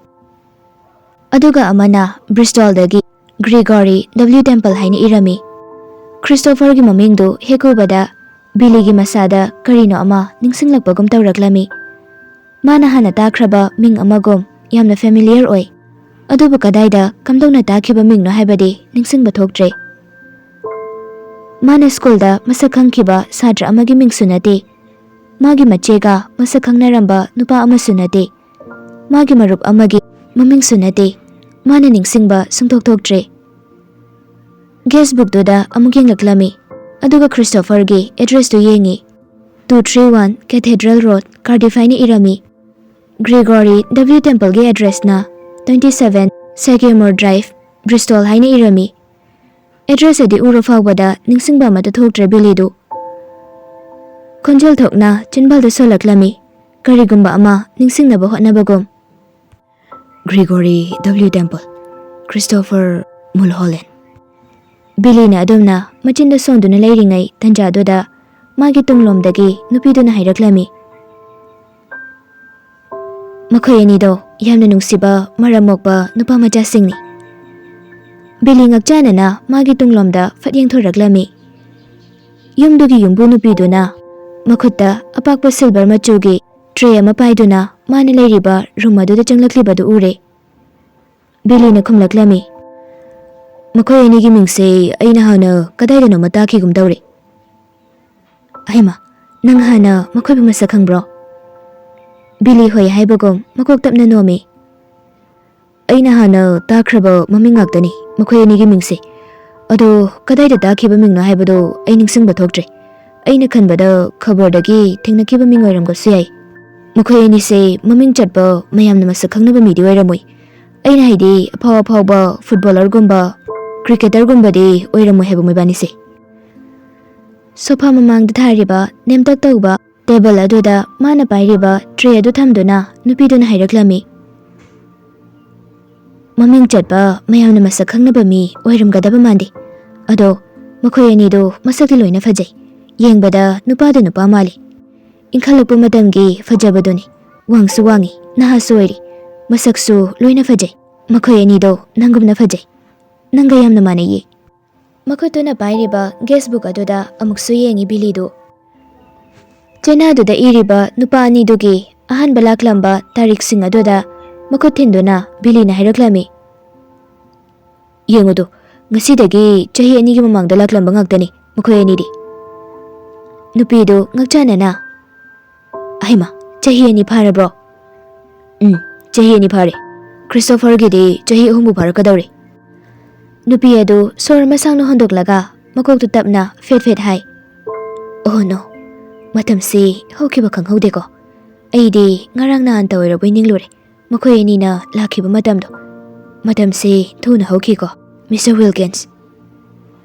ꯑꯗꯨꯒ ꯑꯃꯅ ꯕ꯭ꯔꯤꯁꯇꯣꯜꯗꯒꯤ ꯒ꯭ꯔꯤꯒꯣꯔꯤ ꯗꯕ꯭ꯂ꯭ꯌꯨ ꯇꯦꯝꯄꯜ ꯍꯥꯏꯅ ꯏꯔꯝꯃꯤ꯫ ꯈ꯭ꯔꯤꯁꯇꯣꯐꯔꯒꯤ ꯃꯃꯤꯡꯗꯨ ꯍꯦꯛ ꯎꯕꯗ ꯕꯤꯂꯤꯒꯤ ꯃꯁꯥꯗ ꯀꯔꯤꯅꯣ ꯑꯃ ꯅꯤꯡꯁꯤꯡꯂꯛꯄꯒꯨꯝ ꯇꯧꯔꯛꯂꯝꯃꯤ꯫ ꯃꯥꯅ ꯍꯥꯟꯅ ꯇꯥꯈ꯭ꯔꯕ ꯃꯤꯡ ꯑꯃꯒꯨꯝ ꯌꯥꯝꯅ ꯐꯦꯃꯤꯂꯤꯌꯔ ꯑꯣꯏ, ꯑꯗꯨꯕꯨ ꯀꯗꯥꯏꯗ ꯀꯝꯗꯧꯅ ꯇꯥꯈꯤꯕ ꯃꯤꯡꯅꯣ ꯍꯥꯏꯕꯗꯤ ꯅꯤꯡꯁꯤꯡꯕ ꯊꯣꯛꯇ꯭ꯔꯦ꯫ ꯃꯥꯅ ꯁ꯭ꯀꯨꯜꯗ ꯃꯁꯛ ꯈꯪꯈꯤꯕ ꯁꯥꯇ꯭ꯔ ꯑꯃꯒꯤ ꯃꯤꯡꯁꯨ ꯅꯠꯇꯦ, ꯃꯥꯒꯤ ꯃꯆꯦꯒ ꯃꯁꯛ ꯈꯪꯅꯔꯝꯕ ꯅꯨꯄꯥ ꯑꯃꯁꯨ ꯅꯠꯇꯦ, ꯃꯥꯒꯤ ꯃꯔꯨꯞ ꯑꯃꯒꯤ ꯃꯃꯤꯡꯁꯨ ꯅꯠꯇꯦ꯫ ꯃꯥꯅ ꯅꯤꯡꯁꯤꯡꯕ ꯁꯨꯡꯊꯣꯛ ꯊꯣꯛꯇ꯭ꯔꯦ꯫ ꯒꯦꯁꯕꯨꯛꯇꯨꯗ ꯑꯃꯨꯛ ꯌꯦꯡꯂꯛꯂꯝꯃꯤ, ꯑꯗꯨꯒ ꯈ꯭ꯔꯤꯁꯇꯣꯐꯔꯒꯤ ꯑꯦꯗ꯭ꯔꯦꯁꯇꯨ ꯌꯦꯡꯉꯤ꯫ 231 ꯀꯦꯊꯦꯗ꯭ꯔꯦꯜ ꯔꯣꯗ, ꯀꯥꯔꯗꯤꯐ ꯍꯥꯏꯅ ꯏꯔꯝꯃꯤ꯫ ꯒ꯭ꯔꯤꯒꯣꯔꯤ ꯗꯕ꯭ꯂ꯭ꯌꯨ ꯇꯦꯝꯄꯜꯒꯤ ꯑꯦꯗ꯭ꯔꯦꯁꯅ 27 ꯁꯦꯒꯦꯃꯣꯔ ꯗ꯭ꯔꯥꯏꯚ, ꯕ꯭ꯔꯤꯁꯇꯣꯜ ꯍꯥꯏꯅ ꯏꯔꯝꯃꯤ꯫ ꯑꯦꯗ꯭ꯔꯦꯁ ꯑꯗꯨ ꯎꯔ ꯐꯥꯎꯕꯗ ꯅꯤꯡꯁꯤꯡꯕ ꯑꯃꯠꯇ ꯊꯣꯛꯇ꯭ꯔꯦ ꯕꯤꯂꯤꯗꯨ꯫ ꯈꯣꯟꯖꯦꯜ ꯊꯣꯛꯅ ꯆꯤꯟꯕꯥꯜꯗ ꯁꯣꯜꯂꯛꯂꯝꯃꯤ, ꯀꯔꯤꯒꯨꯝꯕ ꯑꯃ ꯅꯤꯡꯁꯤꯡꯅꯕ ꯍꯣꯠꯅꯕꯒꯨꯝ꯫ Gregory W Temple, Christopher Mulholland. ꯕꯤꯂꯤꯅ ꯑꯗꯨꯝꯅ ꯃꯆꯤꯟꯗ ꯁꯣꯟꯗꯨꯅ ꯂꯩꯔꯤꯉꯩ ꯇꯟꯖꯥꯗꯨꯗ ꯃꯥꯒꯤ ꯇꯨꯡꯂꯣꯝꯗꯒꯤ ꯅꯨꯄꯤꯗꯨꯅ ꯍꯥꯏꯔꯛꯂꯝꯃꯤ, ꯃꯈꯣꯏ ꯑꯅꯤꯗꯣ ꯌꯥꯝꯅ ꯅꯨꯡꯁꯤꯕ ꯃꯔꯝ ꯃꯣꯛꯄ ꯅꯨꯄꯥ ꯃꯆꯥꯁꯤꯡꯅꯤ꯫ ꯕꯤꯂꯤ ꯉꯛꯆꯥꯅꯅ ꯃꯥꯒꯤ ꯇꯨꯡꯂꯣꯝꯗ ꯐꯠ ꯌꯦꯡꯊꯣꯔꯛꯂꯝꯃꯤ꯫ ꯌꯨꯝꯗꯨꯒꯤ ꯌꯨꯝꯕꯨ ꯅꯨꯄꯤꯗꯨꯅ ꯃꯈꯨꯠꯇ ꯑꯄꯥꯛꯄ ꯁꯤꯜꯚꯔ ꯃꯆꯨꯒꯤ ꯇ꯭ꯔꯦ ꯑꯃ ꯄꯥꯏꯗꯨꯅ ꯃꯥꯅ ꯂꯩꯔꯤꯕ ꯔꯨꯝ ꯑꯗꯨꯗ ꯆꯪꯂꯛꯂꯤꯕꯗꯨ ꯎꯔꯦ꯫ ꯕꯤꯂꯤꯅ ꯈꯨꯝꯂꯛꯂꯝꯃꯤ, ꯃꯈꯣꯏ ꯑꯅꯤꯒꯤ ꯃꯤꯡꯁꯦ ꯑꯩꯅ ꯍꯥꯟꯅ ꯀꯗꯥꯏꯗꯅꯣꯃ ꯇꯥꯈꯤꯒꯨꯝ ꯇꯧꯔꯦ꯫ ꯍꯩꯃꯥ, ꯅꯪ ꯍꯥꯟꯅ ꯃꯈꯣꯏꯕꯨ ꯃꯁꯛ ꯈꯪꯕ꯭ꯔꯣ? ꯕꯤꯂꯤ ꯍꯣꯏ ꯍꯥꯏꯕꯒꯨꯝ ꯃꯀꯣꯛ ꯇꯞꯅ ꯅꯣꯝꯃꯤ꯫ ꯑꯩꯅ ꯍꯥꯟꯅ ꯇꯥꯈ꯭ꯔꯕ ꯃꯃꯤꯡ ꯉꯥꯛꯇꯅꯤ ꯃꯈꯣꯏ ꯑꯅꯤꯒꯤ ꯃꯤꯡꯁꯦ, ꯑꯗꯣ ꯀꯗꯥꯏꯗ ꯇꯥꯈꯤꯕ ꯃꯤꯡꯅꯣ ꯍꯥꯏꯕꯗꯣ ꯑꯩ ꯅꯤꯡꯁꯤꯡꯕ ꯊꯣꯛꯇ꯭ꯔꯦ. ꯑꯩꯅ ꯈꯟꯕꯗ ꯈꯕꯔꯗꯒꯤ ꯊꯦꯡꯅꯈꯤꯕ ꯃꯤꯡ ꯑꯣꯏꯔꯝꯕꯁꯨ ꯌꯥꯏ. ꯃꯈꯣꯏ ꯑꯅꯤꯁꯦ ꯃꯃꯤꯡ ꯆꯠꯄ ꯃꯌꯥꯝꯅ ꯃꯁꯛ ꯈꯪꯅꯕ ꯃꯤꯗꯤ ꯑꯣꯏꯔꯝꯃꯣꯏ. ꯑꯩꯅ ꯍꯥꯏꯗꯤ ꯑꯐꯥꯎꯕ ꯐꯨꯠꯕꯣꯂꯔꯒꯨꯝꯕ ꯀ꯭ꯔꯤꯀꯦꯇꯔꯒꯨꯝꯕꯗꯤ ꯑꯣꯏꯔꯝꯃꯣꯏ ꯍꯥꯏꯕ ꯃꯣꯏꯕꯥꯅꯤꯁꯦ. ꯁꯣꯐꯥ ꯃꯃꯥꯡꯗ ꯊꯥꯔꯤꯕ ꯅꯦꯝꯇꯛ ꯇꯧꯕ ꯇꯦꯕꯜ ꯑꯗꯨꯗ ꯃꯥꯅ ꯄꯥꯏꯔꯤꯕ ꯇ꯭ꯔꯦ ꯑꯗꯨ ꯊꯝꯗꯨꯅ ꯅꯨꯄꯤꯗꯨꯅ ꯍꯥꯏꯔꯛꯂꯝꯃꯤ. ꯃꯃꯤꯡ ꯆꯠꯄ ꯃꯌꯥꯝꯅ ꯃꯁꯛ ꯈꯪꯅꯕ ꯃꯤ ꯑꯣꯏꯔꯝꯒꯗꯕ ꯃꯥꯟꯗꯦ. ꯑꯗꯣ ꯃꯈꯣꯏ ꯑꯅꯤꯗꯣ ꯃꯁꯛꯇꯤ ꯂꯣꯏꯅ ꯐꯖꯩ. ꯌꯦꯡꯕꯗ ꯅꯨꯄꯥꯗ ꯅꯨꯄꯥ ꯃꯥꯜꯂꯤ. ꯏꯟꯈꯠꯂꯛꯄ ꯃꯇꯝꯒꯤ ꯐꯖꯕꯗꯨꯅꯤ. ꯋꯥꯡꯁꯨ ꯋꯥꯡꯉꯤ, ꯅꯍꯥꯁꯨ ꯑꯣꯏꯔꯤ. ꯃꯁꯛꯁꯨ ꯂꯣꯏꯅ ꯐꯖꯩ. ꯃꯈꯣꯏ ꯑꯅꯤꯗꯣ ꯅꯪꯒꯨꯝꯅ ꯐꯖꯩ. ꯅꯪꯒ ꯌꯥꯝꯅ ꯃꯥꯟꯅꯩꯌꯦ. ꯃꯈꯨꯠꯇꯨꯅ ꯄꯥꯏꯔꯤꯕ ꯒꯦꯁꯕꯨꯛ ꯑꯗꯨꯗ ꯑꯃꯨꯛꯁꯨ ꯌꯦꯡꯉꯤ ꯕꯤꯂꯤꯗꯨ. ꯆꯦꯅꯥꯗꯨꯗ ꯏꯔꯤꯕ ꯅꯨꯄꯥ ꯑꯅꯤꯗꯨꯒꯤ ꯑꯍꯥꯟꯕ ꯂꯥꯛꯂꯝꯕ ꯇꯥꯔꯤꯛꯁꯤꯡ ꯑꯗꯨꯗ ꯃꯈꯨꯠ ꯊꯤꯟꯗꯨꯅ ꯕꯤꯂꯤꯅ ꯍꯥꯏꯔꯛꯂꯝꯃꯤ. ꯌꯦꯡꯉꯨꯗꯣ, ꯉꯁꯤꯗꯒꯤ ꯆꯍꯤ 2ꯒꯤ ꯃꯃꯥꯡꯗ ꯂꯥꯛꯂꯝꯕ ꯉꯥꯛꯇꯅꯤ ꯃꯈꯣꯏ ꯑꯅꯤꯗꯤ. ꯅꯨꯄꯤꯗꯨ ꯉꯛꯆꯥꯅꯅ, ꯑꯍꯩꯃꯥ, ꯆꯍꯤ 2 ꯐꯥꯔꯕ꯭ꯔꯣ? ꯆꯍꯤ 2 ꯐꯥꯔꯦ. ꯈ꯭ꯔꯤꯁꯇꯣꯐꯔꯒꯤꯗꯤ ꯆꯍꯤ 3ꯕꯨ ꯐꯥꯔꯛꯀꯗꯧꯔꯦ. ꯅꯨꯄꯤ ꯑꯗꯨ ꯁꯣꯔ ꯃꯁꯥꯡꯅ ꯍꯣꯟꯗꯣꯛꯂꯒ ꯃꯀꯣꯛꯇꯨ ꯇꯞꯅ ꯐꯦꯠ ꯍꯥꯏ. ꯑꯣ ꯅꯣ, ꯃꯇꯝꯁꯤ ꯍꯧꯈꯤꯕ ꯈꯪꯍꯧꯗꯦꯀꯣ. ꯑꯩꯗꯤ ꯉꯔꯥꯡ ꯅꯍꯥꯟꯇ ꯑꯣꯏꯔꯕꯣꯏ ꯅꯤꯡꯂꯨꯔꯦ ꯃꯈꯣꯏ ꯑꯅꯤꯅ ꯂꯥꯛꯈꯤꯕ ꯃꯇꯝꯗꯣ. ꯃꯇꯝꯁꯤ ꯊꯨꯅ ꯍꯧꯈꯤꯀꯣ ꯃꯤꯁꯇꯔ ꯋꯤꯜꯀꯤꯟꯁ.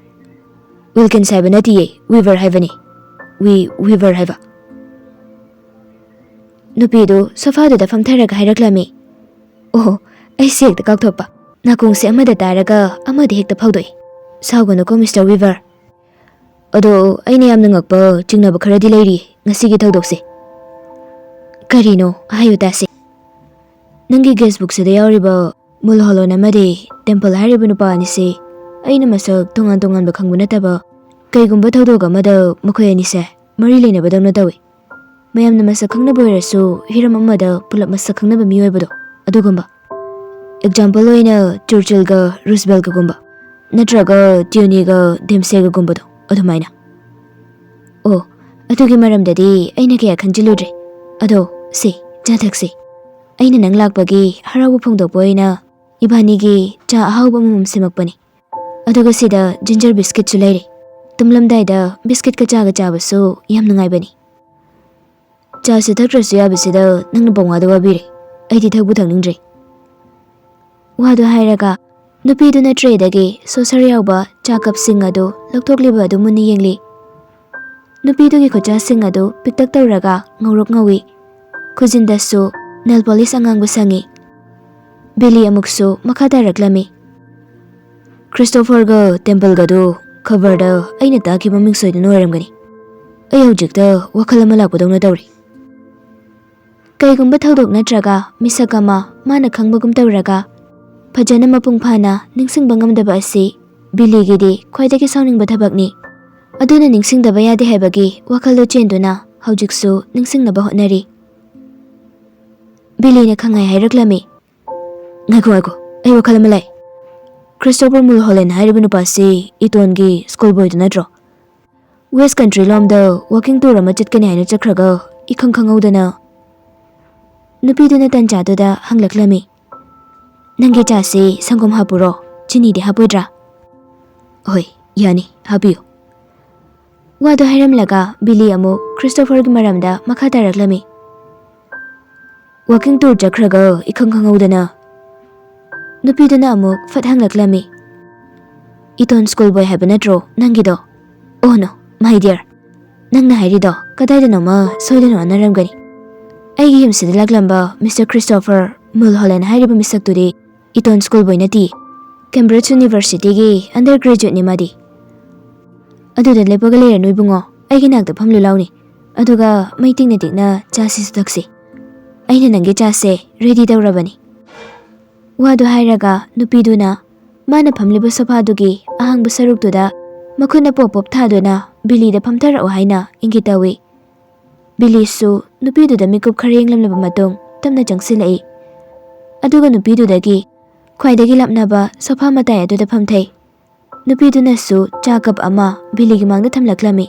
ꯋꯤꯜꯀꯤꯟꯁ ꯍꯥꯏꯕ ꯅꯠꯇꯤꯌꯦ, ꯋꯤꯚꯔ ꯍꯥꯏꯕꯅꯤ. ꯋꯤꯚꯔ ꯍꯥꯏꯕ. ꯅꯨꯄꯤꯗꯨ ꯁꯣꯐꯥꯗꯨꯗ ꯐꯝꯊꯔꯒ ꯍꯥꯏꯔꯛꯂꯝꯃꯤ. ꯑꯣ, ꯑꯩꯁꯦ ꯍꯦꯛꯇ ꯀꯥꯎꯊꯣꯛꯄ. ꯅꯥꯀꯣꯡꯁꯦ ꯑꯃꯗ ꯇꯥꯔꯒ ꯑꯃꯗ ꯍꯦꯛꯇ ꯐꯥꯎꯗꯣꯛꯏ. ꯁꯥꯎꯒꯅꯨꯀꯣ ꯃꯤꯁꯇꯔ ꯋꯤꯚꯔ. ꯑꯗꯣ ꯑꯩꯅ ꯌꯥꯝꯅ ꯉꯛꯄ ꯆꯤꯡꯅꯕ ꯈꯔꯗꯤ ꯂꯩꯔꯤ ꯉꯁꯤꯒꯤ ꯊꯧꯗꯣꯛꯁꯦ. ꯀꯔꯤꯅꯣ ꯍꯥꯏꯌꯨ ꯇꯥꯁꯦ. ꯅꯪꯒꯤ ꯒꯦꯁꯕꯨꯛꯁꯤꯗ ꯌꯥꯎꯔꯤꯕ ꯃꯨꯜꯍꯣꯂꯟ ꯑꯃꯗꯤ ꯇꯦꯝꯄꯜ ꯍꯥꯏꯔꯤꯕ ꯅꯨꯄꯥ ꯑꯅꯤꯁꯦ ꯑꯩꯅ ꯃꯁꯛ ꯇꯣꯉꯥꯟꯕ ꯈꯪꯕ ꯅꯠꯇꯕ ꯀꯩꯒꯨꯝꯕ ꯊꯧꯗꯣꯛ ꯑꯃꯗ ꯃꯈꯣꯏ ꯑꯅꯤꯁꯦ ꯃꯔꯤ ꯂꯩꯅꯕꯗꯧꯅ ꯇꯧꯏ. ꯃꯌꯥꯝꯅ ꯃꯁꯛ ꯈꯪꯅꯕ ꯑꯣꯏꯔꯁꯨ ꯍꯤꯔꯝ ꯑꯃꯗ ꯄꯨꯂꯞ ꯃꯁꯛ ꯈꯪꯅꯕ ꯃꯤ ꯑꯣꯏꯕꯗꯣ, ꯑꯗꯨꯒꯨꯝꯕ. ꯑꯦꯛꯖꯥꯝꯄꯜ ꯑꯣꯏꯅ ꯆꯔꯆꯤꯜꯒ ꯔꯨꯁꯕꯦꯜꯠꯀꯒꯨꯝꯕ, ꯅꯠꯇ꯭ꯔꯒ ꯇ꯭ꯌꯨꯅꯤꯒ ꯗꯦꯝꯁꯦꯒꯒꯨꯝꯕꯗꯣ, ꯑꯗꯨꯃꯥꯏꯅ. ꯑꯣ, ꯑꯗꯨꯒꯤ ꯃꯔꯝꯗꯗꯤ ꯑꯩꯅ ꯀꯌꯥ ꯈꯟꯖꯤꯜꯂꯨꯗ꯭ꯔꯦ. ꯑꯗꯣ ꯁꯤ ꯆꯥ ꯊꯛꯁꯤ. ꯑꯩꯅ ꯅꯪ ꯂꯥꯛꯄꯒꯤ ꯍꯔꯥꯎꯕ ꯐꯣꯡꯗꯣꯛꯄ ꯑꯣꯏꯅ ꯏꯕꯥꯅꯤꯒꯤ ꯆꯥ ꯑꯍꯥꯎꯕ ꯑꯃꯃꯝ ꯁꯦꯝꯃꯛꯄꯅꯤ. ꯑꯗꯨꯒ ꯁꯤꯗ ꯖꯤꯟꯖꯔ ꯕꯤꯁꯀꯤꯠꯁꯨ ꯂꯩꯔꯦ. ꯇꯨꯝꯂꯝꯗꯥꯏꯗ ꯕꯤꯁꯀꯤꯠꯀ ꯆꯥꯒ ꯆꯥꯕꯁꯨ ꯌꯥꯝ ꯅꯨꯡꯉꯥꯏꯕꯅꯤ. ꯆꯥꯁꯨ ꯊꯛꯇ꯭ꯔꯁꯨ ꯌꯥꯕꯁꯤꯗ ꯅꯪꯅ ꯄꯪꯋꯥꯗ ꯋꯥꯕꯤꯔꯦ. ꯑꯩꯗꯤ ꯊꯛꯄꯨ ꯊꯛꯅꯤꯡꯗ꯭ꯔꯦ. ꯋꯥꯗꯨ ꯍꯥꯏꯔꯒ ꯅꯨꯄꯤꯗꯨꯅ ꯇ꯭ꯔꯦꯗꯒꯤ ꯁꯣꯁꯔ ꯌꯥꯎꯕ ꯆꯥ ꯀꯞꯁꯤꯡ ꯑꯗꯨ ꯂꯧꯊꯣꯛꯂꯤꯕ ꯑꯗꯨ ꯃꯨꯟꯅ ꯌꯦꯡꯂꯤ. ꯅꯨꯄꯤꯗꯨꯒꯤ ꯈꯨꯠꯆꯥꯁꯤꯡ ꯑꯗꯨ ꯄꯤꯛꯇꯛ ꯇꯧꯔꯒ ꯉꯧꯔꯣꯛ ꯉꯧꯏ. ꯈꯨꯖꯤꯟꯗꯁꯨ ꯅꯦꯜ ꯄꯣꯂꯤꯁ ꯑꯉꯥꯡꯕ ꯁꯪꯉꯤ. ꯕꯤꯂꯤ ꯑꯃꯨꯛꯁꯨ ꯃꯈꯥ ꯇꯥꯔꯛꯂꯝꯃꯤ. ꯈ꯭ꯔꯤꯁꯇꯣꯐꯔꯒ ꯇꯦꯝꯄꯜꯒꯗꯨ ꯈꯕꯔꯗ ꯑꯩꯅ ꯇꯥꯈꯤꯕ ꯃꯤꯡ ꯁꯣꯏꯗꯅ ꯑꯣꯏꯔꯝꯒꯅꯤ. ꯑꯩ ꯍꯧꯖꯤꯛꯇ ꯋꯥꯈꯜ ꯑꯃ ꯂꯥꯛꯄꯗꯧꯅ ꯇꯧꯔꯤ. ꯀꯩꯒꯨꯝꯕ ꯊꯧꯗꯣꯛ ꯅꯠꯇ꯭ꯔꯒ ꯃꯤꯁꯛ ꯑꯃ ꯃꯥꯅ ꯈꯪꯕꯒꯨꯝ ꯇꯧꯔꯒ ꯐꯖꯅ ꯃꯄꯨꯡ ꯐꯥꯅ ꯅꯤꯡꯁꯤꯡꯕ ꯉꯝꯗꯕ ꯑꯁꯤ ꯕꯤꯂꯤꯒꯤꯗꯤ ꯈ꯭ꯋꯥꯏꯗꯒꯤ ꯁꯥꯎꯅꯤꯡꯕ ꯊꯕꯛꯅꯤ. ꯑꯗꯨꯅ ꯅꯤꯡꯁꯤꯡꯗꯕ ꯌꯥꯗꯦ ꯍꯥꯏꯕꯒꯤ ꯋꯥꯈꯜꯗꯨ ꯆꯦꯟꯗꯨꯅ ꯍꯧꯖꯤꯛꯁꯨ ꯅꯤꯡꯁꯤꯡꯅꯕ ꯍꯣꯠꯅꯔꯤ. ꯕꯤꯂꯤꯅ ꯈꯪꯍꯥꯏ ꯍꯥꯏꯔꯛꯂꯝꯃꯤ. ꯉꯥꯏꯈꯣ, ꯑꯩ ꯋꯥꯈꯜ ꯑꯃ ꯂꯥꯛꯏ. ꯈ꯭ꯔꯤꯁꯇꯣꯐꯔ ꯃꯨꯜꯍꯣꯂꯟ ꯍꯥꯏꯔꯤꯕ ꯅꯨꯄꯥꯁꯤ ꯏꯇꯣꯟꯒꯤ ꯁ꯭ꯀꯨꯜ ꯕꯣꯏꯗꯨ ꯅꯠꯇ꯭ꯔꯣ? ꯋꯦꯁ ꯀꯟꯇ꯭ꯔꯤ ꯂꯣꯝꯗ ꯋꯥꯀꯤꯡ ꯇꯨꯔ ꯑꯃ ꯆꯠꯀꯅꯤ ꯍꯥꯏꯅ ꯆꯠꯈ꯭ꯔꯒ ꯏꯈꯪ ꯈꯪꯍꯧꯗꯅ. ꯅꯨꯄꯤꯗꯨꯅ ꯇꯟꯖꯥꯗꯨꯗ ꯍꯪꯂꯛꯂꯝꯃꯤ. ꯅꯪꯒꯤ ꯆꯥꯁꯤ ꯁꯪꯒꯣꯝ ꯍꯥꯞꯄꯨꯔꯣ? ꯆꯤꯅꯤꯗꯤ ꯍꯥꯞꯄꯣꯏꯗ꯭ꯔꯥ? ꯍꯣꯏ, ꯌꯥꯅꯤ, ꯍꯥꯞꯄꯤꯌꯨ. ꯋꯥꯗꯨ ꯍꯥꯏꯔꯝꯂꯒ ꯕꯤꯂꯤ ꯑꯃꯨꯛ ꯈ꯭ꯔꯤꯁꯇꯣꯐꯔꯒꯤ ꯃꯔꯝꯗ ꯃꯈꯥ ꯇꯥꯔꯛꯂꯝꯃꯤ. ꯋꯥꯀꯤꯡ ꯇꯨꯔ ꯆꯠꯈ꯭ꯔꯒ ꯏꯈꯪ ꯈꯪꯍꯧꯗꯅ. ꯅꯨꯄꯤꯗꯨꯅ ꯑꯃꯨꯛ ꯐꯠ ꯍꯪꯂꯛꯂꯝꯃꯤ. ꯏꯇꯣꯟ ꯁ꯭ꯀꯨꯜ ꯕꯣꯏ ꯍꯥꯏꯕ ꯅꯠꯇ꯭ꯔꯣ ꯅꯪꯒꯤꯗꯣ? ꯑꯣ ꯅꯣ, ꯃꯥꯏ ꯗꯤꯌꯔ, ꯅꯪꯅ ꯍꯥꯏꯔꯤꯗꯣ ꯀꯗꯥꯏꯗꯅꯣꯃ ꯁꯣꯏꯗꯅ ꯑꯣꯟꯅꯔꯝꯒꯅꯤ. ꯑꯩꯒꯤ ꯌꯨꯝꯁꯤꯗ ꯂꯥꯛꯂꯝꯕ ꯃꯤꯁꯇꯔ ꯈ꯭ꯔꯤꯁꯇꯣꯐꯔ ꯃꯨꯜꯍꯣꯂꯟ ꯍꯥꯏꯔꯤꯕ ꯃꯤꯁꯛꯇꯨꯗꯤ ꯏꯇꯣꯟ ꯁ꯭ꯀꯨꯜ ꯕꯣꯏ ꯅꯠꯇꯤꯌꯦ. ꯀꯦꯝꯕ꯭ꯔꯤꯖ ꯌꯨꯅꯤꯚꯔꯁꯤꯇꯤꯒꯤ ꯑꯟꯗꯔ ꯒ꯭ꯔꯦꯖꯨꯋꯦꯠꯅꯤ ꯃꯥꯗꯤ. ꯑꯗꯨꯗ ꯂꯦꯞꯄꯒ ꯂꯩꯔꯅꯨ ꯏꯕꯨꯡꯉꯣ, ꯑꯩꯒꯤ ꯅꯥꯛꯇ ꯐꯝꯂꯨ ꯂꯥꯎꯅꯤ. ꯑꯗꯨꯒ ꯃꯩ ꯇꯤꯛꯅ ꯆꯥꯁꯤꯁꯨ ꯊꯛꯁꯤ. ꯑꯩꯅ ꯅꯪꯒꯤ ꯆꯥꯁꯦ ꯔꯦꯗꯤ ꯇꯧꯔꯕꯅꯤ. ꯋꯥꯗꯨ ꯍꯥꯏꯔꯒ ꯅꯨꯄꯤꯗꯨꯅ ꯃꯥꯅ ꯐꯝꯂꯤꯕ ꯁꯣꯐꯥꯗꯨꯒꯤ ꯑꯍꯥꯡꯕ ꯁꯔꯨꯛꯇꯨꯗ ꯃꯈꯨꯠꯅ ꯄꯣꯞ ꯊꯥꯗꯨꯅ ꯕꯤꯂꯤꯗ ꯐꯝꯊꯔꯛꯑꯣ ꯍꯥꯏꯅ ꯏꯪꯒꯤꯠ ꯇꯧꯏ. ꯕꯤꯂꯤꯁꯨ ꯅꯨꯄꯤꯗꯨꯗ ꯃꯤꯀꯨꯞ ꯈꯔ ꯌꯦꯡꯂꯝꯂꯕ ꯃꯇꯨꯡ ꯇꯞꯅ ꯆꯪꯁꯤꯜꯂꯛꯏ. ꯑꯗꯨꯒ ꯅꯨꯄꯤꯗꯨꯗꯒꯤ ꯈ꯭ꯋꯥꯏꯗꯒꯤ ꯂꯥꯞꯅꯕ ꯁꯣꯐꯥ ꯃꯇꯥꯏ ꯑꯗꯨꯗ ꯐꯝꯊꯩ. ꯅꯨꯄꯤꯗꯨꯅꯁꯨ ꯆꯥ ꯀꯞ ꯑꯃ ꯕꯤꯂꯤꯒꯤ ꯃꯥꯡꯗ ꯊꯝꯂꯛꯂꯝꯃꯤ.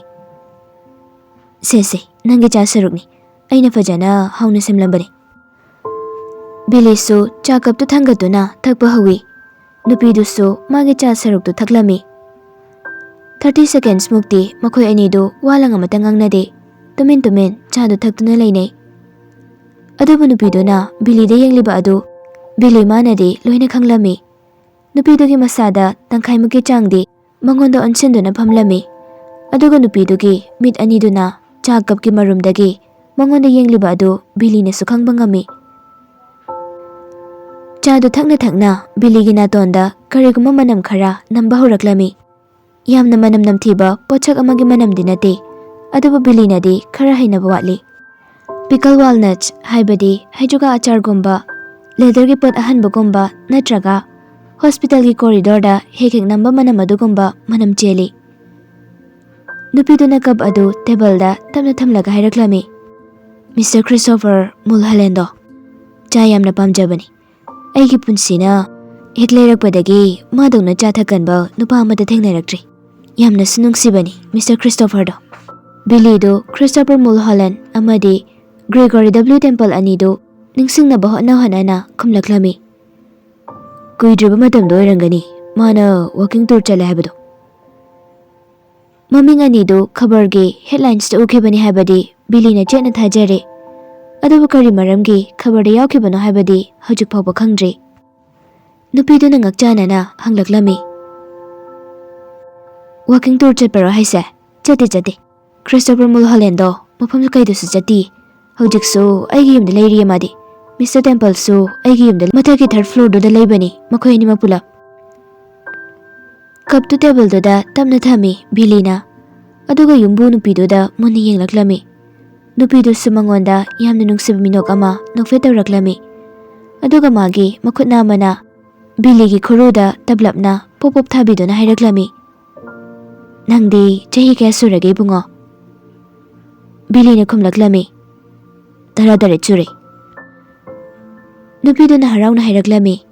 ꯁꯦ, ꯅꯪꯒꯤ ꯆꯥ ꯁꯔꯨꯛꯅꯤ. ꯑꯩꯅ ꯐꯖꯅ ꯍꯥꯎꯅ ꯁꯦꯝꯂꯝꯕꯅꯤ. ꯕꯤꯂꯤꯁꯨ ꯆꯥ ꯀꯞꯇꯨ ꯊꯥꯡꯒꯠꯇꯨꯅ ꯊꯛꯄ ꯍꯧꯏ. ꯅꯨꯄꯤꯗꯨꯁꯨ ꯃꯥꯒꯤ ꯆꯥ ꯁꯔꯨꯛꯇꯨ ꯊꯛꯂꯝꯃꯤ. 30 seconds mukti makhoi anidu walang amata ngangnade. Tumin chadu thakduna leinei. Adubu nupiduna Billy da yengliba adu Billy manadi loina khanglami. Nupidugi masada tangkhai muki changdi mangonda onsinduna phamlami. Aduga nupidugi mit aniduna cha kapki marumdagi mangonda yengliba adu Billy na sukhangba ngami. Chadu thakna Billy gi natonda kariguma manam khara namba horaklami. Yamna manam namthiba pochak amagi manam dinate. Adubu Billy nadi khara hainaba watli. Pickle walnuts haibadi haijuga achar gumba leather gi pot ahanba gumba natraga hospital gi corridor da hekek namba manam adugumba manam cheli. Nupiduna cup adu table da tamna thamlaga hairaklami. Mr. Christopher Mulholland cha yamna pamjabani. Aigi punsina hek leirakpadagi madongna cha thakanba nupa amata thengnairaktri. Yamna sunungsibani Mr. Christopher do. Billy do Christopher Mulholland amadi Gregory W. Temple anido ningsingna bahotna hanana khumlaklami. Kuidriba matamdo oirangani mana walking tour chala habado. Maming anido khabargi headlines ta ukhibani habadi Billy na chetna thajare. Adubu kari maramgi khabarda yaukibano habadi hojik phawba khangdre. Nupiduna ngakchanana hanglaklami. Walking tour chatparo haise chate. Christopher Mulholland do mafam kaidusu chati. Hojiksu aigi yumda leiri amadi. Mr. Temple su aigi yumda mathaki third floor do da leibani makhoi anima pulap. Cup to table do da tamna thami Billy na. Aduga yumbu nupido da muni yenglaklami. Nupido sumangonda yamna nungsib minok ama nokfetawraklami. Aduga magi makhutna amana Billy gi khuruda tablapna pop thabido na hairaklami. Nangdi chahi kaya surage bungo. Billy na khumlaklami. Taradare chure. Nupido na haraw na hairaklami.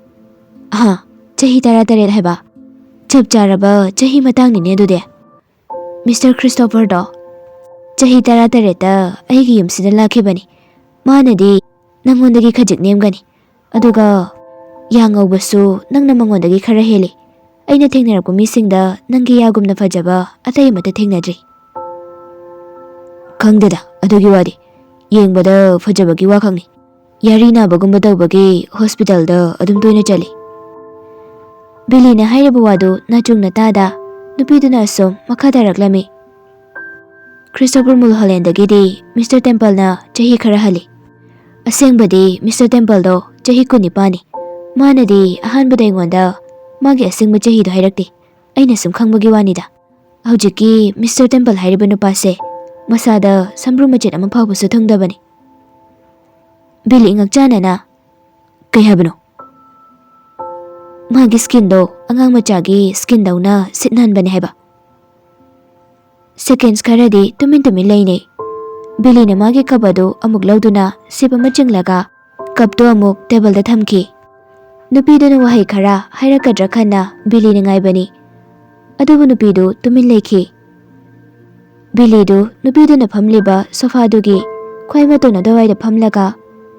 Aha, chahi taradare haiba. Chap charaba chahi matang ni nedude. Mr. Christopher do. Chahi taradare ta aigi yumsida lakhibani. Manadi nangondagi khajik nemgani. Aduga yangaw-basu nangna mangondagi khara heli. Aina thengnarapko misingda nanggi yagumna fajaba atay amata thengnadri. Khangdeda adugi wadi. Yengbada fajabagi wakhangni. Yari nabagumba tawbagi hospital da adum toina chali. Billy na hairaba wadu nachungna tada nupiduna asom makadaraklami. Christopher Mulholland dagidi Mr. Temple na chahi khara hali. Asengbadi Mr. Temple do chahi kunipani. Manadi ahanbada ingonda magi asengba chahi do hairakti. Aina sum khangbagi wanida. Hojiki Mr. Temple hairiba nupase masada sambru machet ama phawbasu thangdabani. Billy ngakchanana kai habano. Magi skin do angang machagi skin dauna sitnan bani haiba. Seconds karadi tumin laine. Billy na magi kabado amuk lauduna sipa machinglaga kapdo amuk table da thamki. Nupido na wahai khara hairakadra khanna Billy na ngaibani. Adubu nupido tumin leikhi. Billy do nupido na phamliba sofa dugi khwai mato na dawai da phamlaga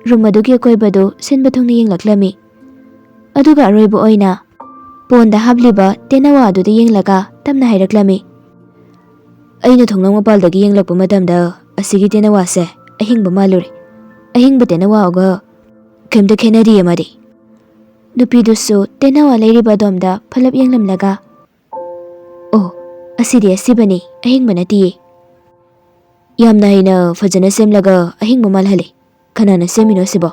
room adugi koibado sinba thongni yenglaklami. Aduga aroibo oina ponda habliba tenawa adu da yenglaga tamna hairaklami. Aina thongnang mapaldagi yenglakpa matamda asigi tenawa se ahingba maluri. Ahingba tenawa oga kemda khenadi amadi. Nupido su tenawa leiriba domda phalap yenglamlaga. Oh, asidi asibani ahingba natiye. Yamna haina fajana semlaga ahingba malhali. Kanana semino sibo.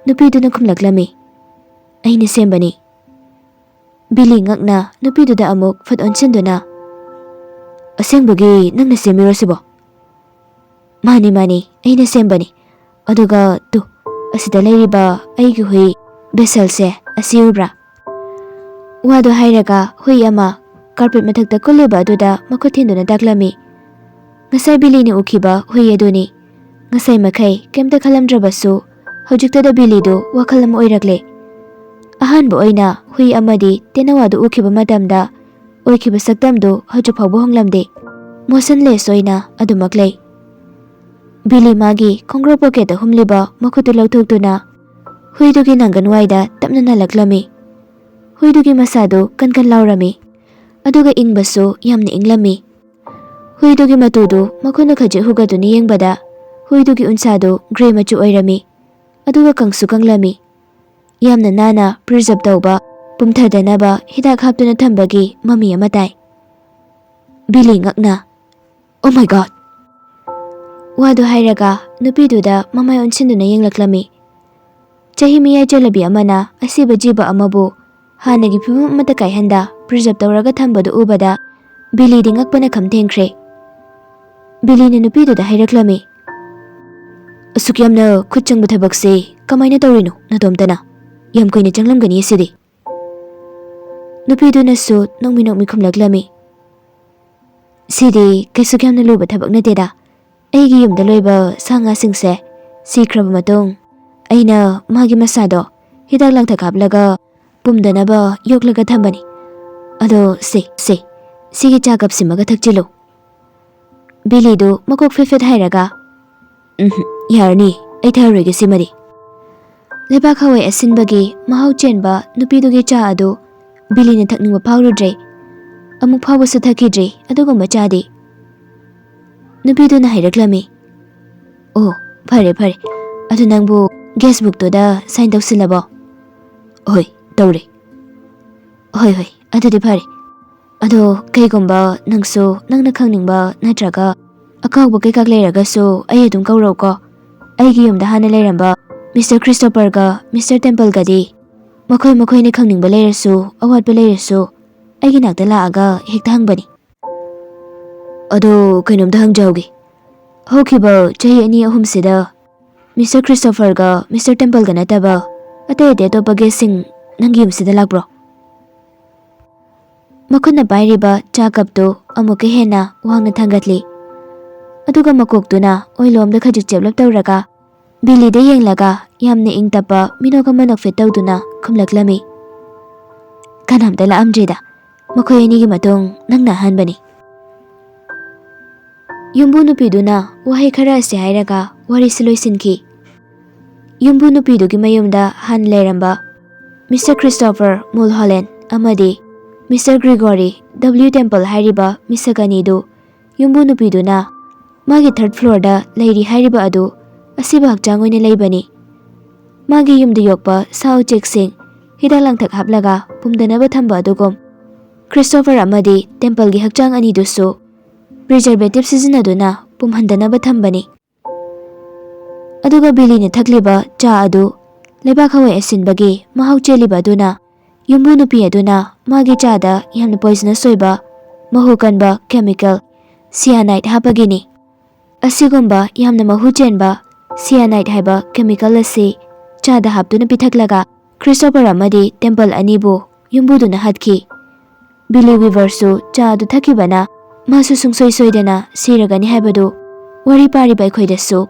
Nupido na khumlaklami. Aina sembani. Billy ngakna nupido da amuk fat onsinduna. Asengbagi nangna semiro sibo. Mani aina sembani. Aduga tu asida leiriba aigi hui Bessel se asiubra. Wado hairaga hui ama carpet mathakta kuliba aduda makuthinduna daklami. Ngasai Billy ni ukhiba hui aduni. Ngasai makai kemta khalamdrabasu hojikta da Billy do wakhalam oirakle. Ahanba oina hui amadi tenawadu ukhiba matamda oikhiba saktamdo hojik phawba honglamde. Motionless oina adumaklei. Billy magi khongra pocket humliba makhutu lauthokduna huidugi nanganwaida tapna nalaklami. Huidugi masado kan laurami. ꯑꯗꯨꯒ ꯏꯪꯕꯁꯨ ꯌꯥꯝꯅ ꯏꯪꯂꯝꯃꯤ꯫ ꯍꯨꯏꯗꯨꯒꯤ ꯃꯇꯨꯗꯨ ꯃꯈꯨꯠꯅ ꯈꯖꯤꯛ ꯍꯨꯒꯗꯨꯅ ꯌꯦꯡꯕꯗ ꯍꯨꯏꯗꯨꯒꯤ ꯎꯟꯁꯥꯗꯨ grey ꯃꯆꯨ ꯑꯣꯏꯔꯝꯃꯤ, ꯑꯗꯨꯒ ꯀꯪꯁꯨ ꯀꯪꯂꯝꯃꯤ꯫ ꯌꯥꯝꯅ ꯅꯥꯟꯅ ꯄ꯭ꯔꯤꯖꯔꯕ ꯇꯧꯕ, ꯄꯨꯝꯊꯗꯅꯕ ꯍꯤꯗꯥꯛ ꯍꯥꯞꯇꯨꯅ ꯊꯝꯕꯒꯤ ꯃꯃꯤ ꯑꯃ ꯇꯥꯏ꯫ ꯕꯤꯂꯤ ꯉꯛꯅ "ꯑꯣ ꯃꯥꯏ ꯒꯣꯗ!" ꯋꯥꯗꯨ ꯍꯥꯏꯔꯒ ꯅꯨꯄꯤꯗꯨꯗ ꯃꯃꯥꯏ ꯑꯣꯟꯁꯤꯟꯗꯨꯅ ꯌꯦꯡꯂꯛꯂꯝꯃꯤ꯫ ꯆꯍꯤ ꯃꯤꯌꯥꯏ ꯆꯜꯂꯕꯤ ꯑꯃꯅ ꯑꯁꯤꯕ ꯖꯤꯕ ꯑꯃꯕꯨ ꯍꯥꯟꯅꯒꯤ ꯐꯤꯕꯝ ꯑꯃꯠꯇ ꯀꯥꯏꯍꯟꯗ ꯄ꯭ꯔꯤꯖꯔꯕ ꯇꯧꯔꯒ ꯊꯝꯕꯗꯨ ꯎꯕꯗ ꯕꯤꯂꯤꯗꯤ ꯉꯛꯄꯅ ꯈꯝ ꯊꯦꯡꯈ꯭ꯔꯦ꯫ ꯕꯤꯂꯤꯅ ꯅꯨꯄꯤꯗꯨꯗ ꯍꯥꯏꯔꯛꯂꯝꯃꯤ, "ꯑꯁꯨꯛ ꯌꯥꯝꯅ ꯈꯨꯠ ꯆꯪꯕ ꯊꯕꯛꯁꯦ ꯀꯃꯥꯏꯅ ꯇꯧꯔꯤꯅꯣ ꯅꯇꯣꯝꯇꯅ? ꯌꯥꯝ ꯀꯨꯏꯅ ꯆꯪꯂꯝꯒꯅꯤ ꯑꯁꯤꯗꯤ." ꯅꯨꯄꯤꯗꯨꯅꯁꯨ ꯅꯣꯛꯃꯤ ꯅꯣꯛꯃꯤ ꯈꯨꯝꯂꯛꯂꯝꯃꯤ, "ꯁꯤꯗꯤ ꯀꯩꯁꯨ ꯌꯥꯝꯅ ꯂꯨꯕ ꯊꯕꯛ ꯅꯠꯇꯦꯗ꯫ ꯑꯩꯒꯤ ꯌꯨꯝꯗ ꯂꯣꯏꯕ ꯁꯥ ꯉꯥꯁꯤꯡꯁꯦ ꯁꯤꯈ꯭ꯔꯕ ꯃꯇꯨꯡ ꯑꯩꯅ ꯃꯥꯒꯤ ꯃꯁꯥꯗꯣ ꯍꯤꯗꯥꯛ ꯂꯥꯡꯊꯛ ꯍꯥꯞꯂꯒ ꯄꯨꯝꯗꯅꯕ ꯌꯣꯛꯂꯒ ꯊꯝꯕꯅꯤ꯫ ꯑꯗꯣ ꯁꯤꯒꯤ ꯆꯥ ꯀꯞꯁꯤꯃꯒ ꯊꯛꯆꯤꯜꯂꯨ." ꯕꯤꯂꯤꯗꯨ ꯃꯀꯣꯛ ꯐꯦꯠ ꯍꯥꯏꯔꯒ, "ꯌꯥꯔꯅꯤ, ꯑꯩ ꯊꯛꯑꯔꯣꯏꯒꯦ ꯁꯤꯃꯗꯤ." ꯂꯩꯕꯥꯛ ꯍꯋꯥꯏ ꯑꯁꯤꯟꯕꯒꯤ ꯃꯍꯥꯎ ꯆꯦꯟꯕ ꯅꯨꯄꯤꯗꯨꯒꯤ ꯆꯥ ꯑꯗꯨ ꯕꯤꯂꯤꯅ ꯊꯛꯅꯤꯡꯕ ꯐꯥꯎꯔꯨꯗ꯭ꯔꯦ꯫ ꯑꯃꯨꯛ ꯐꯥꯎꯕꯁꯨ ꯊꯛꯈꯤꯗ꯭ꯔꯤ ꯑꯗꯨꯒꯨꯝꯕ ꯆꯥꯗꯤ꯫ ꯅꯨꯄꯤꯗꯨꯅ ꯍꯥꯏꯔꯛꯂꯝꯃꯤ, "ꯑꯣ, ꯐꯔꯦ ꯐꯔꯦ, ꯑꯗꯨ ꯅꯪꯕꯨ ꯒꯦꯁ ꯕꯨꯛꯇꯨꯗ ꯁꯥꯏꯟ ꯇꯧꯁꯤꯜꯂꯕꯣ?" "ꯍꯣꯏ, ꯇꯧꯔꯦ." "ꯍꯣꯏ, ꯑꯗꯨꯗꯤ ꯐꯔꯦ꯫ ꯑꯗꯣ ꯀꯩꯒꯨꯝꯕ ꯅꯪꯅ ꯈꯪꯅꯤꯡꯕ ꯅꯠꯇ꯭ꯔꯒ ꯑꯀꯥꯎꯕ ꯀꯩꯀꯥ ꯂꯩꯔꯒꯁꯨ ꯑꯩ ꯑꯗꯨꯝ ꯀꯧꯔꯛꯎꯀꯣ꯫ ꯑꯩꯒꯤ ꯌꯨꯝꯗ ꯍꯥꯟꯅ ꯂꯩꯔꯝꯕ ꯃꯤꯁꯇꯔ ꯈ꯭ꯔꯤꯁꯇꯣꯐꯔꯒ ꯃꯤꯁꯇꯔ ꯇꯦꯝꯄꯜꯒꯗꯤ ꯃꯈꯣꯏꯅ ꯈꯪꯅꯤꯡꯕ ꯂꯩꯔꯁꯨ ꯑꯋꯥꯠꯄ ꯂꯩꯔꯁꯨ ꯑꯩꯒꯤ ꯅꯥꯛꯇ ꯂꯥꯛꯑꯒ ꯍꯦꯛꯇ ꯍꯪꯕꯅꯤ." "ꯑꯗꯣ ꯀꯩꯅꯣꯝꯇ ꯍꯪꯖꯍꯧꯒꯦ, ꯍꯧꯈꯤꯕ ꯆꯍꯤ 2-3ꯁꯤꯗ ꯃꯤꯁꯇꯔ ꯈ꯭ꯔꯤꯁꯇꯣꯐꯔꯒ ꯃꯤꯁꯇꯔ ꯇꯦꯝꯄꯜꯒ ꯅꯠꯇꯕ ꯑꯇꯩ ꯑꯇꯣꯞꯄ ꯒꯦꯁꯁꯤꯡ ꯅꯪꯒꯤ ꯌꯨꯝꯁꯤꯗ ꯂꯥꯛꯄ꯭ꯔꯣ?" ꯃꯈꯨꯠꯅ ꯄꯥꯏꯔꯤꯕ ꯆꯥ ꯀꯞꯇꯨ ꯑꯃꯨꯛꯀ ꯍꯦꯟꯅ ꯋꯥꯡꯅ ꯊꯥꯡꯒꯠꯂꯤ, ꯑꯗꯨꯒ ꯃꯀꯣꯛꯇꯨꯅ ꯑꯣꯏꯂꯣꯝꯗ ꯈꯖꯤꯛ ꯆꯦꯞꯂꯞ ꯇꯧꯔꯒ ꯕꯤꯂꯤꯗ ꯌꯦꯡꯂꯒ ꯌꯥꯝꯅ ꯏꯪ ꯇꯞꯄ ꯃꯤꯅꯣꯛ ꯑꯃ ꯅꯣꯛꯐꯦꯠ ꯇꯧꯗꯨꯅ ꯈꯨꯝꯂꯛꯂꯝꯃꯤ, "ꯀꯅꯥꯝꯇ ꯂꯥꯛꯑꯝꯗ꯭ꯔꯤꯗ, ꯃꯈꯣꯏ ꯑꯅꯤꯒꯤ ꯃꯇꯨꯡ ꯅꯪꯅ ꯑꯍꯥꯟꯕꯅꯤ." ꯌꯨꯝꯕꯨ ꯅꯨꯄꯤꯗꯨꯅ ꯋꯥꯍꯩ ꯈꯔ ꯑꯁꯤ ꯍꯥꯏꯔꯒ ꯋꯥꯔꯤꯁꯤ ꯂꯣꯏꯁꯤꯟꯈꯤ꯫ ꯌꯨꯝꯕꯨ ꯅꯨꯄꯤꯗꯨꯒꯤ ꯃꯌꯨꯝꯗ ꯍꯥꯟꯅ ꯂꯩꯔꯝꯕ ꯃꯤꯁꯇꯔ ꯈ꯭ꯔꯤꯁꯇꯣꯐꯔ ꯃꯨꯜꯍꯣꯂꯦꯟ ꯑꯃꯗꯤ ꯃꯤꯁꯇꯔ ꯒ꯭ꯔꯤꯒꯣꯔꯤ W. ꯇꯦꯝꯄꯜ ꯍꯥꯏꯔꯤꯕ ꯃꯤꯁꯛ ꯑꯅꯤꯗꯨ ꯌꯨꯝꯕꯨ ꯅꯨꯄꯤꯗꯨꯅ ꯃꯥꯒꯤ 3rd ꯐ꯭ꯂꯣꯔꯗ ꯂꯩꯔꯤ ꯍꯥꯏꯔꯤꯕ ꯑꯗꯨ ꯑꯁꯤꯕ ꯍꯛꯆꯥꯡ ꯑꯣꯏꯅ ꯂꯩꯕꯅꯤ꯫ ꯃꯥꯒꯤ ꯌꯨꯝꯗ ꯌꯣꯛꯄ ꯁꯥ ꯎꯆꯦꯛꯁꯤꯡ ꯍꯤꯗꯥꯛ ꯂꯥꯡꯊꯛ ꯍꯥꯞꯂꯒ ꯄꯨꯝꯗꯅꯕ ꯊꯝꯕ ꯑꯗꯨꯒꯨꯝ ꯈ꯭ꯔꯤꯁꯇꯣꯐꯔ ꯑꯃꯗꯤ ꯇꯦꯝꯄꯜꯒꯤ ꯍꯛꯆꯥꯡ ꯑꯅꯤꯗꯨꯁꯨ ꯄ꯭ꯔꯤꯖꯔꯕꯦꯇꯤꯚ ꯁꯤꯖꯤꯟꯅꯗꯨꯅ ꯄꯨꯝꯍꯟꯗꯅꯕ ꯊꯝꯕꯅꯤ꯫ ꯑꯗꯨꯒ ꯕꯤꯂꯤꯅ ꯊꯛꯂꯤꯕ ꯆꯥ ꯑꯗꯨ ꯂꯩꯕꯥꯛ ꯍꯋꯥꯏ ꯑꯁꯤꯟꯕꯒꯤ ꯃꯍꯥꯎ ꯆꯦꯜꯂꯤꯕ ꯑꯗꯨꯅ ꯌꯨꯝꯕꯨ ꯅꯨꯄꯤ ꯑꯗꯨꯅ ꯃꯥꯒꯤ ꯆꯥꯗ ꯌꯥꯝꯅ ꯄꯣꯏꯖꯅꯁ ꯑꯣꯏꯕ ꯃꯍꯨ ꯀꯟꯕ ꯀꯦꯃꯤꯀꯦꯜ ꯁꯤꯌꯥꯅꯥꯏꯗ ꯍꯥꯞꯄꯒꯤꯅꯤ꯫ ꯑꯁꯤꯒꯨꯝꯕ ꯌꯥꯝꯅ ꯃꯍꯨ ꯆꯦꯟꯕ ꯁꯤꯌꯥꯅꯥꯏꯗ ꯍꯥꯏꯕ ꯀꯦꯃꯤꯀꯦꯜ ꯑꯁꯤ ꯆꯥꯗ ꯍꯥꯞꯇꯨꯅ ꯄꯤꯊꯛꯂꯒ ꯈ꯭ꯔꯤꯁꯇꯣꯐꯔ ꯑꯃꯗꯤ ꯇꯦꯝꯄꯜ ꯑꯅꯤꯕꯨ ꯌꯨꯝꯕꯨꯗꯨꯅ ꯍꯥꯠꯈꯤ꯫ ꯕꯤꯂꯤ ꯋꯤꯚꯔꯁꯨ ꯆꯥ ꯑꯗꯨ ꯊꯛꯈꯤꯕꯅ ꯃꯥꯁꯨ ꯁꯨꯡꯁꯣꯏ ꯁꯣꯏꯗꯅ ꯁꯤꯔꯒꯅꯤ ꯍꯥꯏꯕꯗꯨ ꯋꯥꯔꯤ ꯄꯥꯔꯤꯕ ꯑꯩꯈꯣꯏꯗꯁꯨ